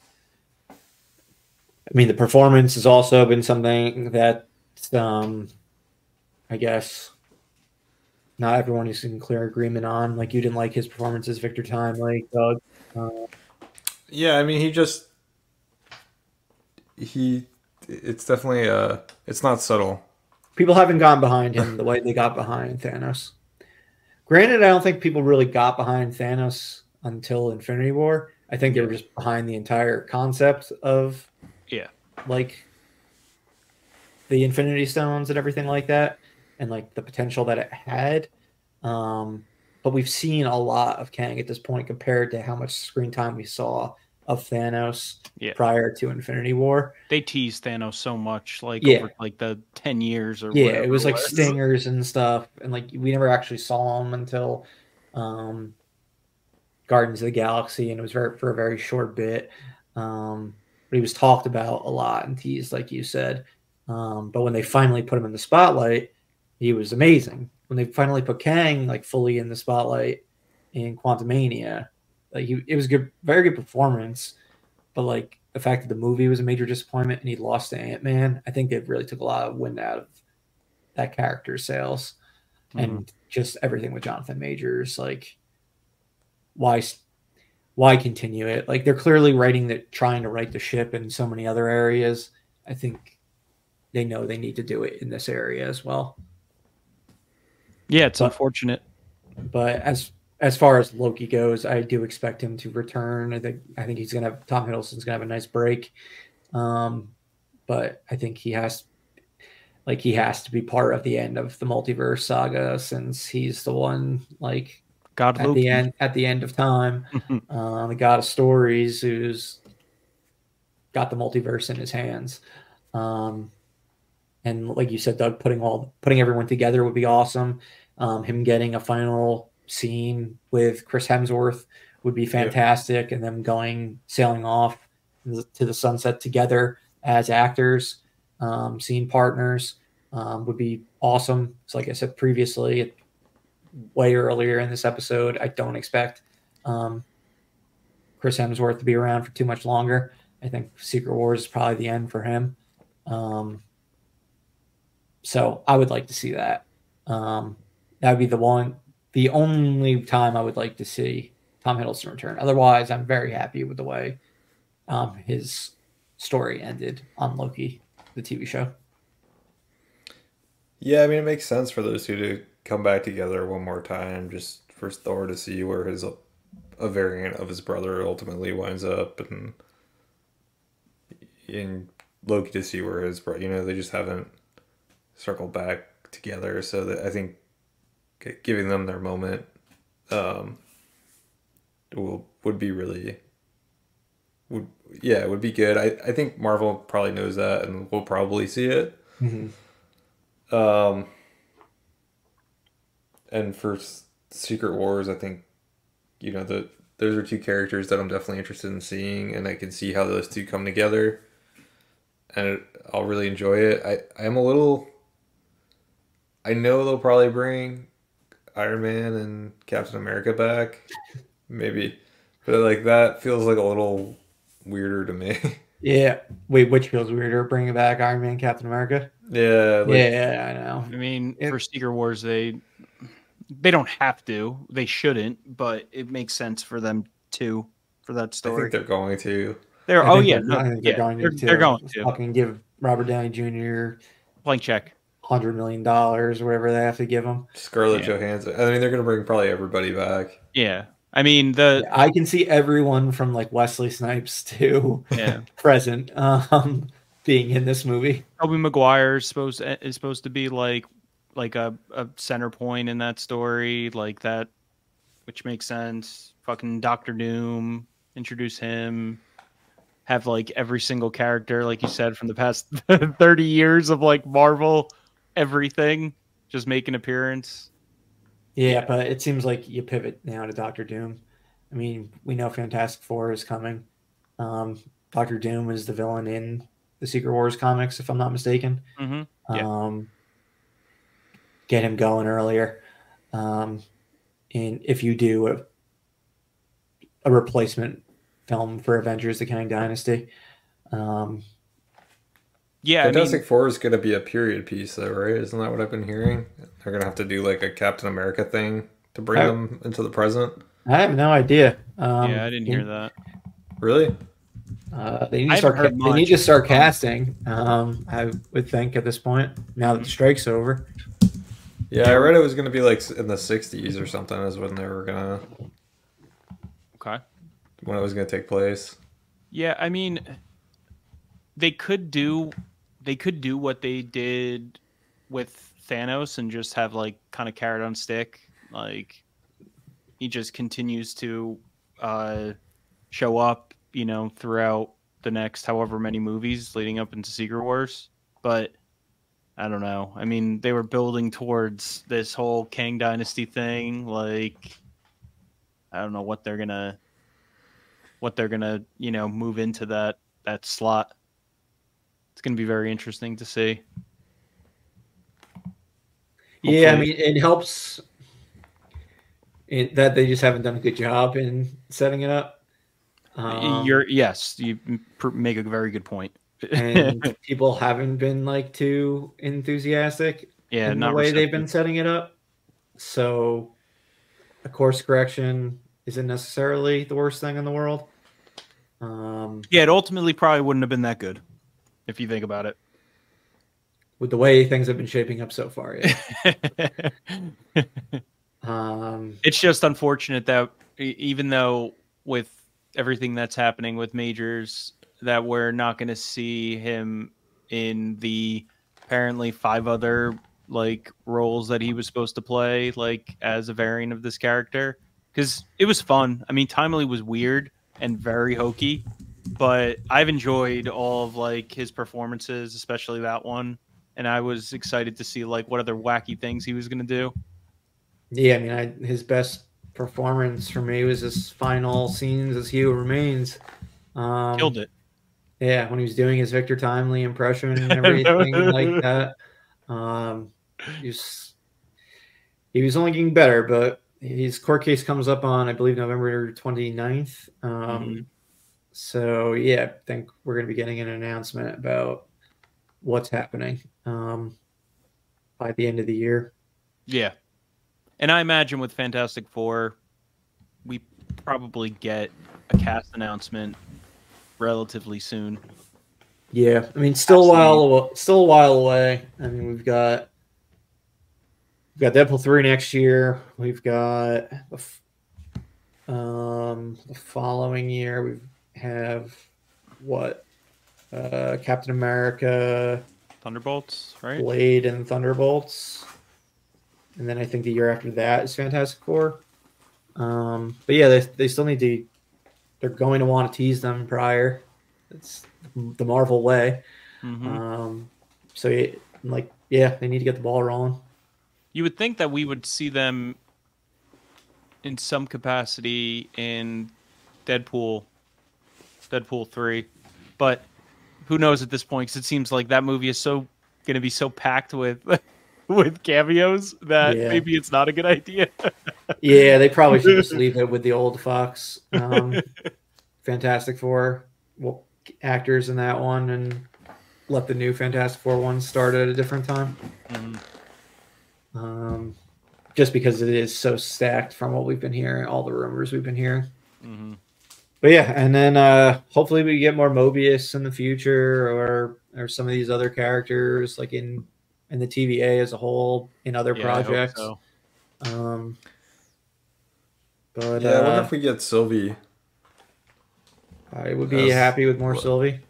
S1: the performance has also been something that, I guess, not everyone is in clear agreement on. Like, you didn't like his performance as Victor Timely, Doug.
S3: Yeah, it's definitely it's not subtle.
S1: People haven't gone behind him the way they got behind Thanos. Granted, I don't think people really got behind Thanos until Infinity War. I think they were just behind the entire concept of like the Infinity Stones and everything like that, and like the potential that it had. But we've seen a lot of Kang at this point compared to how much screen time we saw of Thanos prior to Infinity War.
S2: They teased Thanos so much, over like the 10 years or whatever.
S1: It was like stingers and stuff, and like we never actually saw him until Guardians of the Galaxy, and it was for a very short bit. But he was talked about a lot and teased, like you said. But when they finally put him in the spotlight, he was amazing. When they finally put Kang like fully in the spotlight in Quantumania, like it was good, very good performance. But like the fact that the movie was a major disappointment and he lost to Ant-Man, I think it really took a lot of wind out of that character's sails. And just everything with Jonathan Majors, like why continue it? Like they're clearly trying to right the ship in so many other areas. I think they know they need to do it in this area as well.
S2: Yeah, it's unfortunate.
S1: But as far as Loki goes, I do expect him to return. I think he's gonna have Tom Hiddleston's gonna have a nice break. But I think he has to be part of the end of the multiverse saga, since he's the one like
S2: God
S1: at
S2: Loki.
S1: the end of time, the god of stories who's got the multiverse in his hands. And like you said, Doug, putting everyone together would be awesome. Him getting a final scene with Chris Hemsworth would be fantastic, and them sailing off to the sunset together as actors, scene partners, would be awesome. So like I said previously, way earlier in this episode, I don't expect Chris Hemsworth to be around for too much longer. I think Secret Wars is probably the end for him. So I would like to see that. That would be the only time I would like to see Tom Hiddleston return. Otherwise, I'm very happy with the way his story ended on Loki, the TV show.
S3: Yeah, it makes sense for those two to come back together one more time, just for Thor to see where a variant of his brother ultimately winds up, and in Loki to see where his brother, they just haven't circled back together. So that I think giving them their moment would be really it would be good. I think Marvel probably knows that, and we'll probably see it. And for Secret Wars, I think those are two characters that I'm definitely interested in seeing, and I can see how those two come together, and I'll really enjoy it. I'm a little I know they'll probably bring Iron Man and Captain America back, maybe, but like that feels like a little weirder to me.
S1: Yeah. Wait, which feels weirder? Bringing back Iron Man, Captain America?
S3: Yeah, like
S1: Yeah, I know.
S2: I mean, for Secret Wars, they don't have to. They shouldn't, but it makes sense for them to for that
S3: I
S2: story.
S3: think they're going to.
S2: They're
S1: I
S2: oh
S1: think
S2: yeah,
S1: they're,
S2: no,
S1: I think
S2: yeah,
S1: they're going to
S2: they're going to
S1: fucking give Robert Downey Jr.
S2: blank check.
S1: $100 million, whatever they have to give him.
S3: Scarlett
S2: Yeah.
S3: Johansson. I mean, they're gonna bring probably everybody back.
S2: Yeah, I mean
S1: I can see everyone from like Wesley Snipes to
S2: yeah.
S1: present being in this movie.
S2: Tobey Maguire is supposed to be like a center point in that story, like that, which makes sense. Fucking Doctor Doom, introduce him. Have like every single character, like you said, from the past 30 years of like Marvel, everything, just make an appearance.
S1: Yeah, but it seems like you pivot now to Doctor Doom. I mean, we know Fantastic Four is coming. Doctor Doom is the villain in the Secret Wars comics, if I'm not mistaken.
S2: Mm-hmm. Yeah.
S1: Get him going earlier. And if you do a replacement film for Avengers: The Kang Dynasty,
S2: yeah,
S3: Fantastic Four is going to be a period piece, though, right? Isn't that what I've been hearing? They're going to have to do like a Captain America thing to bring them into the present.
S1: I have no idea.
S2: Yeah, I didn't hear that.
S3: Really?
S1: They need to start casting. I would think at this point, now that the strike's over.
S3: Yeah, I read it was going to be like in the 60s or something is when they were going to...
S2: Okay.
S3: When it was going to take place.
S2: Yeah, I mean, they could do what they did with Thanos and just have like kind of carrot on stick. Like he just continues to show up, you know, throughout the next however many movies leading up into Secret Wars. But I don't know. I mean, they were building towards this whole Kang Dynasty thing. Like, I don't know what they're gonna, you know, move into that slot. It's gonna be very interesting to see. Hopefully.
S1: Yeah, I mean, it helps that they just haven't done a good job in setting it up.
S2: You make a very good point.
S1: And people haven't been like too enthusiastic in the way they've been setting it up. So a course correction isn't necessarily the worst thing in the world.
S2: Yeah, it ultimately probably wouldn't have been that good if you think about it.
S1: With the way things have been shaping up so far, yeah.
S2: It's just unfortunate that even though with everything that's happening with Majors, that we're not going to see him in the apparently 5 other like roles that he was supposed to play, like as a variant of this character, because it was fun. I mean, Timely was weird and very hokey, but I've enjoyed all of like his performances, especially that one, and I was excited to see like what other wacky things he was going to do.
S1: Yeah, I mean, his best performance for me was his final scenes as He Who Remains.
S2: Killed it.
S1: Yeah, when he was doing his Victor Timely impression and everything like that. He was only getting better, but his court case comes up on, I believe, November 29th. So, yeah, I think we're going to be getting an announcement about what's happening by the end of the year.
S2: Yeah. And I imagine with Fantastic Four, we probably get a cast announcement relatively soon.
S1: Yeah, I mean, still a while away. I mean, we've got Deadpool 3 next year. We've got the following year. We have Captain America,
S2: Thunderbolts, right?
S1: Blade, and Thunderbolts. And then I think the year after that is Fantastic Four. But yeah, they still need to. They're going to want to tease them prior. It's the Marvel way.
S2: Mm-hmm.
S1: So they need to get the ball rolling.
S2: You would think that we would see them in some capacity in Deadpool 3, but who knows at this point? Because it seems like that movie is so going to be so packed with with cameos that
S1: Yeah.
S2: maybe it's not a good idea.
S1: Yeah, they probably should just leave it with the old Fox, Fantastic Four actors in that one, and let the new Fantastic Four one start at a different time. Just because it is so stacked from what we've been hearing, all the rumors we've been hearing. But yeah, and then hopefully we get more Mobius in the future, or some of these other characters, like in the TVA as a whole, in other projects.
S2: I hope so.
S1: But
S3: yeah, I wonder if we get Sylvie.
S1: I would be happy with more Sylvie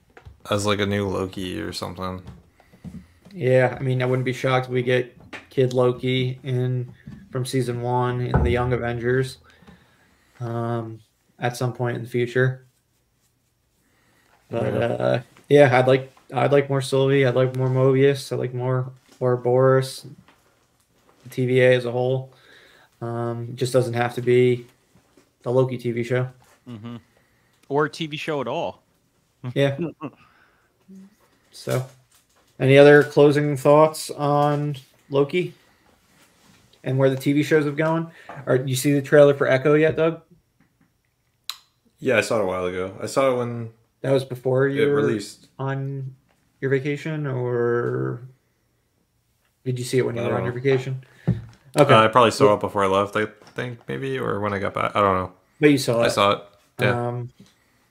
S3: as like a new Loki or something.
S1: Yeah, I mean, I wouldn't be shocked if we get Kid Loki in from season 1 in the Young Avengers at some point in the future. But yeah, I'd like more Sylvie. I'd like more Mobius. I'd like more Boris. The TVA as a whole. Just doesn't have to be the Loki TV show.
S2: Or a TV show at all.
S1: Yeah. So, any other closing thoughts on Loki and where the TV shows have gone? Or you see the trailer for Echo yet, Doug?
S3: Yeah, I saw it a while ago. I saw it when
S1: that was before you were
S3: released
S1: on your vacation, or did you see it when you were on your vacation? Okay,
S3: I probably saw it before I left. I think maybe, or when I got back. I don't know.
S1: But you saw it.
S3: I saw it. Yeah.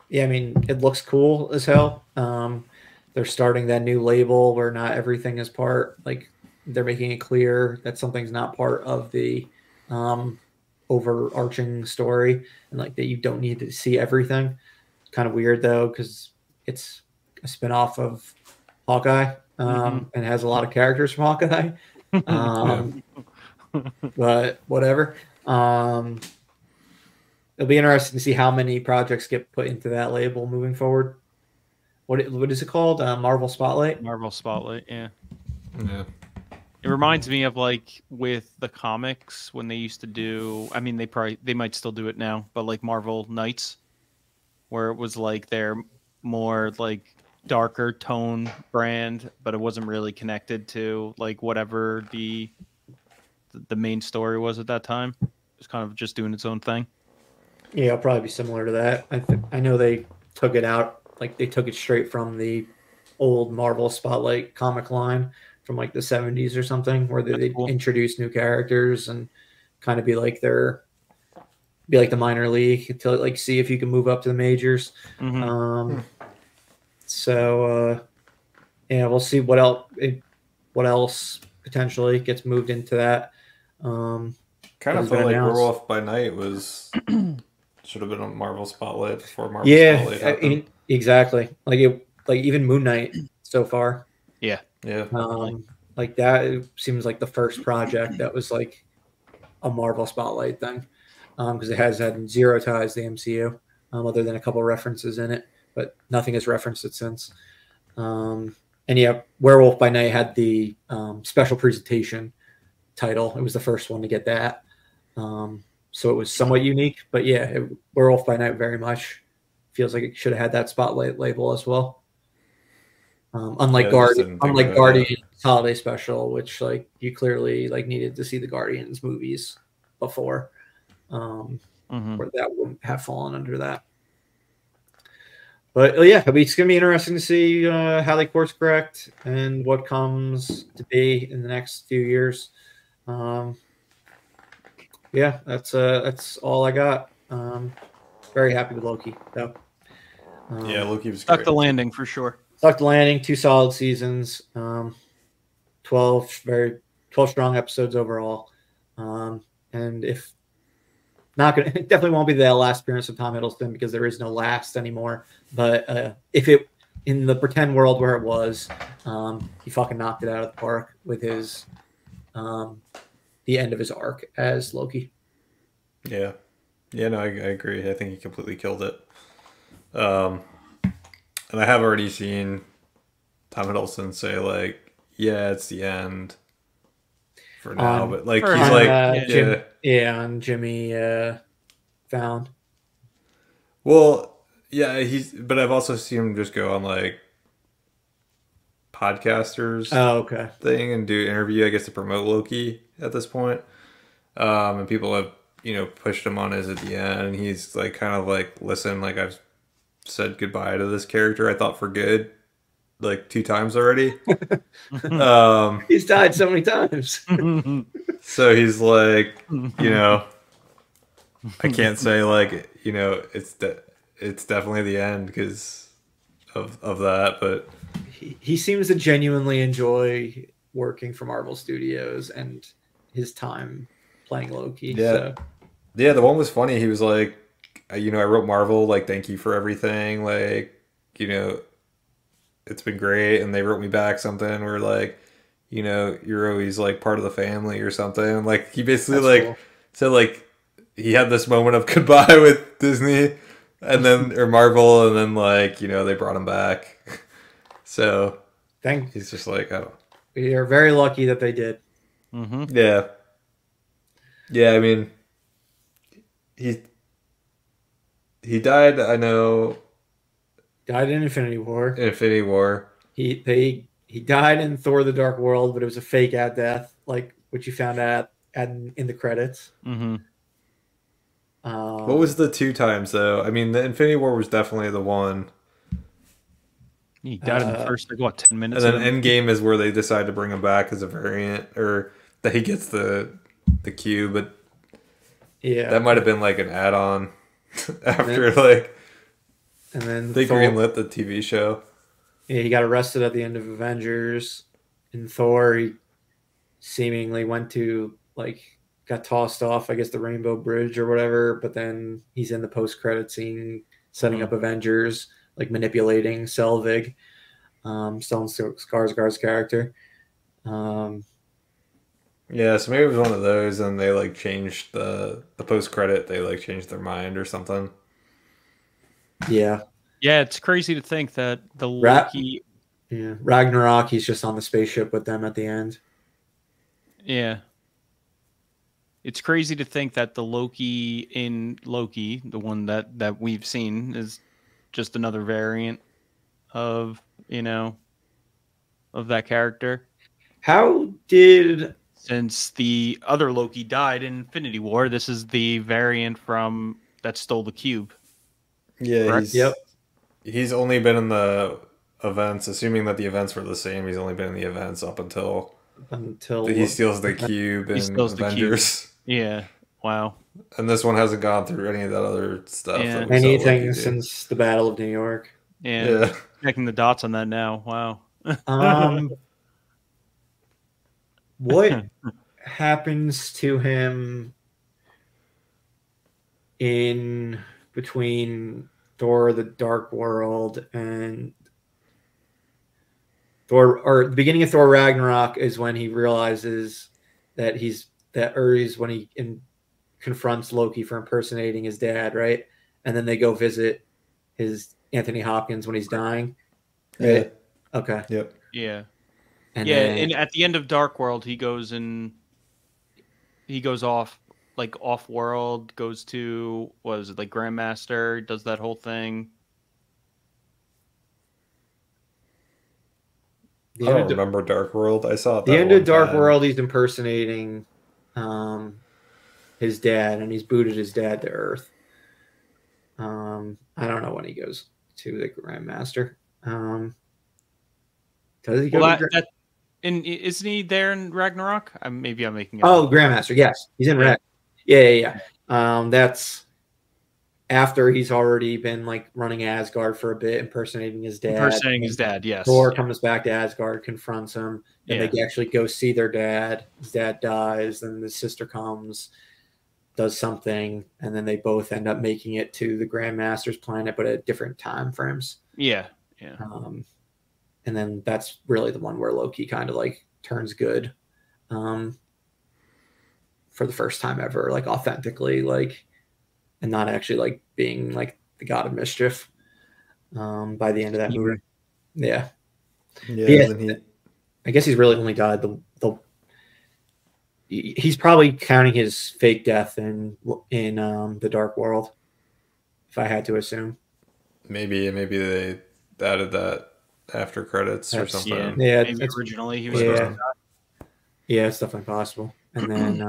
S1: Yeah, I mean, it looks cool as hell. They're starting that new label where not everything is part, like they're making it clear that something's not part of the overarching story, and like that you don't need to see everything. It's kind of weird though, because it's a spinoff of Hawkeye and has a lot of characters from Hawkeye. But whatever. It'll be interesting to see how many projects get put into that label moving forward. What is it called? Marvel Spotlight?
S2: Marvel Spotlight, yeah.
S3: Yeah.
S2: It reminds me of like with the comics when they used to do, I mean they might still do it now, but like Marvel Knights, where it was like their more like darker tone brand, but it wasn't really connected to like whatever the main story was at that time. It was kind of just doing its own thing.
S1: Yeah, it'll probably be similar to that. I know they took it out, like they took it straight from the old Marvel Spotlight comic line from like the 70s or something, where they cool. Introduce new characters and kind of be like the minor league to like see if you can move up to the majors. So yeah, we'll see what else potentially gets moved into that.
S3: Kind of felt like Werewolf by Night was should have been a Marvel Spotlight before Marvel Spotlight happened.
S1: Exactly. Like even Moon Knight so far.
S2: Yeah.
S1: Like that, it seems like the first project that was like a Marvel Spotlight thing, because it has had zero ties to the MCU, other than a couple references in it, but nothing has referenced it since. And yeah, Werewolf by Night had the special presentation title. It was the first one to get that, so it was somewhat unique. But yeah, Werewolf by Night very much feels like it should have had that Spotlight label as well. Unlike Guardians Holiday Special, which like you clearly like needed to see the Guardians movies before, where that wouldn't have fallen under that. But yeah, it's gonna be interesting to see how they course correct and what comes to be in the next few years. Yeah, that's all I got. Very happy with Loki though.
S3: Yeah, Loki was great.
S2: Stuck the landing for sure.
S1: Stuck the landing, 2 solid seasons, 12 strong episodes overall. And if not gonna, it definitely won't be the last appearance of Tom Hiddleston, because there is no last anymore. But if it in the pretend world where it was, he fucking knocked it out of the park with his the end of his arc as Loki.
S3: Yeah, no, I agree. I think he completely killed it. And I have already seen Tom Hiddleston say like, "Yeah, it's the end for now," but like he's like,
S1: on Jimmy Fallon.
S3: Well, yeah, but I've also seen him just go on like podcasters
S1: Oh, okay.
S3: thing and do interview, I guess, to promote Loki at this point. And people have, pushed him on his at the end, and he's like, kind of like, listen, like I've said goodbye to this character I thought for good, like 2 times already.
S1: He's died so many times.
S3: So he's like, I can't say like, it's definitely the end because of that, but
S1: he seems to genuinely enjoy working for Marvel Studios and his time playing Loki.
S3: Yeah.
S1: So.
S3: Yeah, the one was funny. He was like, I wrote Marvel, like, thank you for everything. Like, it's been great. And they wrote me back something where, like, you're always, like, part of the family or something. Like, he basically,
S1: That's cool.
S3: said, like, he had this moment of goodbye with Disney and then, or Marvel, and then, like, they brought him back. So, he's just like, oh.
S1: We are very lucky that they did.
S2: Mm-hmm.
S3: Yeah. Yeah, I mean, he died, I know.
S1: Died in Infinity War.
S3: Infinity War.
S1: He died in Thor: The Dark World, but it was a fake out death, like what you found out in the credits.
S2: Mm-hmm.
S3: What was the 2 times though? I mean, the Infinity War was definitely the one.
S2: He died in the first, like, what, 10 minutes?
S3: And then Endgame is where they decide to bring him back as a variant, or that he gets the cube, but
S1: yeah,
S3: that might have been like an add-on after like.
S1: And then
S3: they greenlit the TV show.
S1: Yeah, he got arrested at the end of Avengers. In Thor, he seemingly went to, like, got tossed off, I guess, the Rainbow Bridge or whatever, but then he's in the post-credit scene setting up Avengers, like manipulating Selvig, Stellan Skarsgård's character.
S3: Yeah, so maybe it was one of those, and they like changed the post-credit, they like changed their mind or something.
S1: Yeah.
S2: Yeah, it's crazy to think that the Loki...
S1: Ragnarok, he's just on the spaceship with them at the end.
S2: Yeah. It's crazy to think that the Loki in Loki, the one that we've seen, is just another variant of, of that character.
S1: How did...
S2: Since the other Loki died in Infinity War, this is the variant from that stole the cube.
S3: Yeah, he's only been in the events, assuming that the events were the same. He's only been in the events up until he steals the cube in Avengers.
S2: Yeah, wow.
S3: And this one hasn't gone through any of that other stuff.
S2: Yeah.
S3: That
S1: Anything since the Battle of New York.
S2: Yeah. Checking the dots on that now. Wow.
S1: What happens to him in between Thor: The Dark World and Thor, or the beginning of Thor Ragnarok is when he realizes that when he confronts Loki for impersonating his dad, right? And then they go visit Anthony Hopkins when he's dying. Right? Yeah. Okay.
S3: Yep.
S2: Yeah. And at the end of Dark World, he goes off, like, off world, goes to, what is it, like Grandmaster, does that whole thing.
S3: I don't remember Dark World. I saw it
S1: the end of Dark World. He's impersonating his dad, and he's booted his dad to Earth. I don't know when he goes to the Grandmaster. Does he go to
S2: isn't he there in Ragnarok? Maybe I'm making it
S1: up. Grandmaster, yes. He's in Rag. Yeah. That's after he's already been, like, running Asgard for a bit, impersonating his dad.
S2: Yes.
S1: Thor comes back to Asgard, confronts him, and they actually go see their dad. His dad dies, then the sister comes, does something, and then they both end up making it to the Grandmaster's planet, but at different time frames.
S2: Yeah.
S1: And then that's really the one where Loki kind of, like, turns good for the first time ever, like, authentically, like, and not actually, like, being, like, the God of Mischief by the end of that movie. Yeah. I guess he's really only died he's probably counting his fake death in the Dark World, if I had to assume.
S3: Maybe they added that after credits or
S1: That's-
S3: something.
S1: Yeah,
S2: maybe
S1: it's-
S2: originally he was
S1: yeah.
S2: supposed to die.
S1: Yeah, it's definitely possible. And then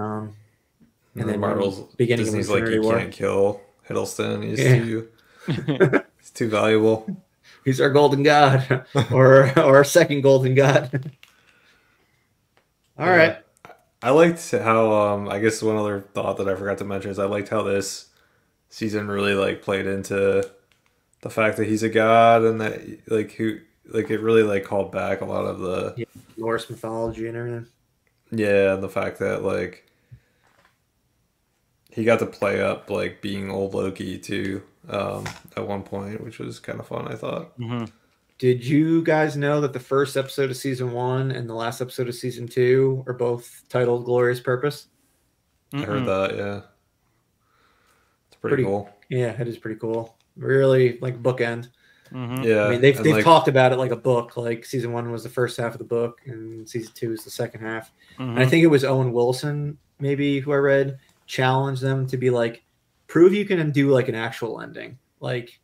S3: And then Marvel's
S1: beginning
S3: Disney's
S1: of
S3: like, you
S1: Infinity War.
S3: can't kill Hiddleston.
S1: Yeah.
S3: He's too valuable.
S1: He's our golden god, or our second golden god. All right.
S3: I liked how I guess one other thought that I forgot to mention is I liked how this season really like played into the fact that he's a god and that it really like called back a lot of the
S1: Norse mythology and everything.
S3: Yeah, and the fact that like he got to play up like being old Loki too at one point, which was kind of fun, I thought.
S2: Mm-hmm.
S1: Did you guys know that the first episode of season 1 and the last episode of season 2 are both titled Glorious Purpose?
S3: I heard that, yeah. It's pretty cool.
S1: Yeah, it is pretty cool. Really like bookend.
S2: Mm-hmm.
S3: Yeah.
S1: I mean, they've
S3: like,
S1: talked about it like a book. Like season 1 was the first half of the book, and season 2 is the second half.
S2: Mm-hmm.
S1: And I think it was Owen Wilson, maybe who I read, challenged them to be like, prove you can do like an actual ending, like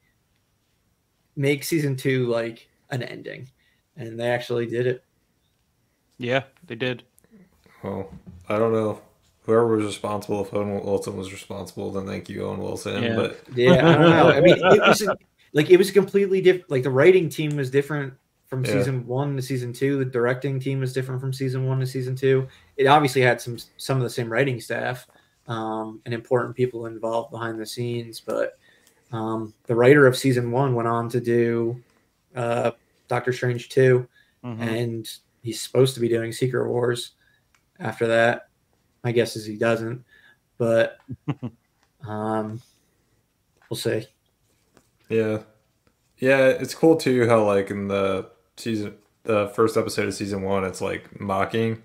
S1: make season 2 like an ending, and they actually did it.
S2: Yeah, they did.
S3: Well, I don't know. Whoever was responsible, if Owen Wilson was responsible, then thank you, Owen Wilson.
S2: Yeah.
S3: But
S1: Yeah, I don't know. I mean, it was completely different. Like the writing team was different from season 1 to season 2. The directing team was different from season 1 to season 2. It obviously had some of the same writing staff and important people involved behind the scenes, but the writer of season 1 went on to do Doctor Strange 2, and he's supposed to be doing Secret Wars after that. My guess is he doesn't, but we'll see.
S3: yeah, it's cool too how like in the first episode of season 1, it's like mocking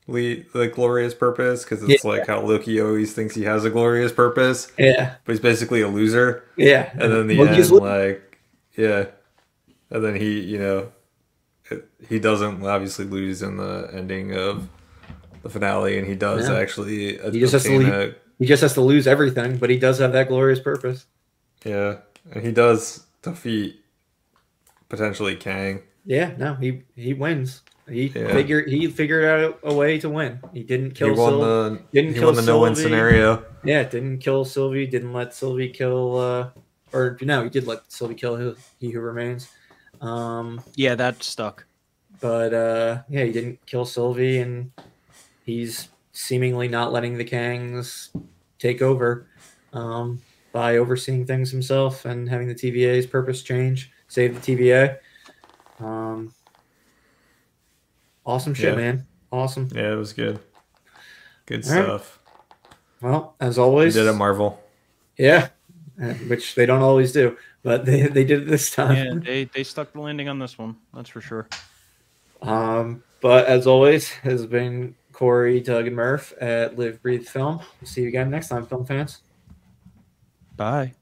S3: the glorious purpose because it's like how Loki always thinks he has a glorious purpose.
S1: Yeah,
S3: but he's basically a loser.
S1: Yeah,
S3: and then the end, like and then he doesn't obviously lose in the ending of the finale, and he does actually.
S1: He just has to lose everything, but he does have that glorious purpose.
S3: Yeah, and he does defeat potentially Kang.
S1: Yeah, no, he wins. He figured out a way to win. He didn't kill Sylvie.
S3: He won the no-win scenario.
S1: Yeah, didn't kill Sylvie. Didn't let Sylvie kill. Or no, he did let Sylvie kill He Who Remains.
S2: Yeah, that stuck.
S1: But he didn't kill Sylvie, and he's seemingly not letting the Kangs take over by overseeing things himself and having the TVA's purpose change, save the TVA. Awesome shit, man. Awesome.
S3: Yeah, it was good. Good stuff.
S1: Right. Well, as always,
S3: they did at Marvel.
S1: Yeah, which they don't always do, but they did it this time.
S2: Yeah, they stuck the landing on this one. That's for sure.
S1: But as always, has been Corey, Doug, and Murph at Live Breathe Film. See you again next time, film fans.
S2: Bye.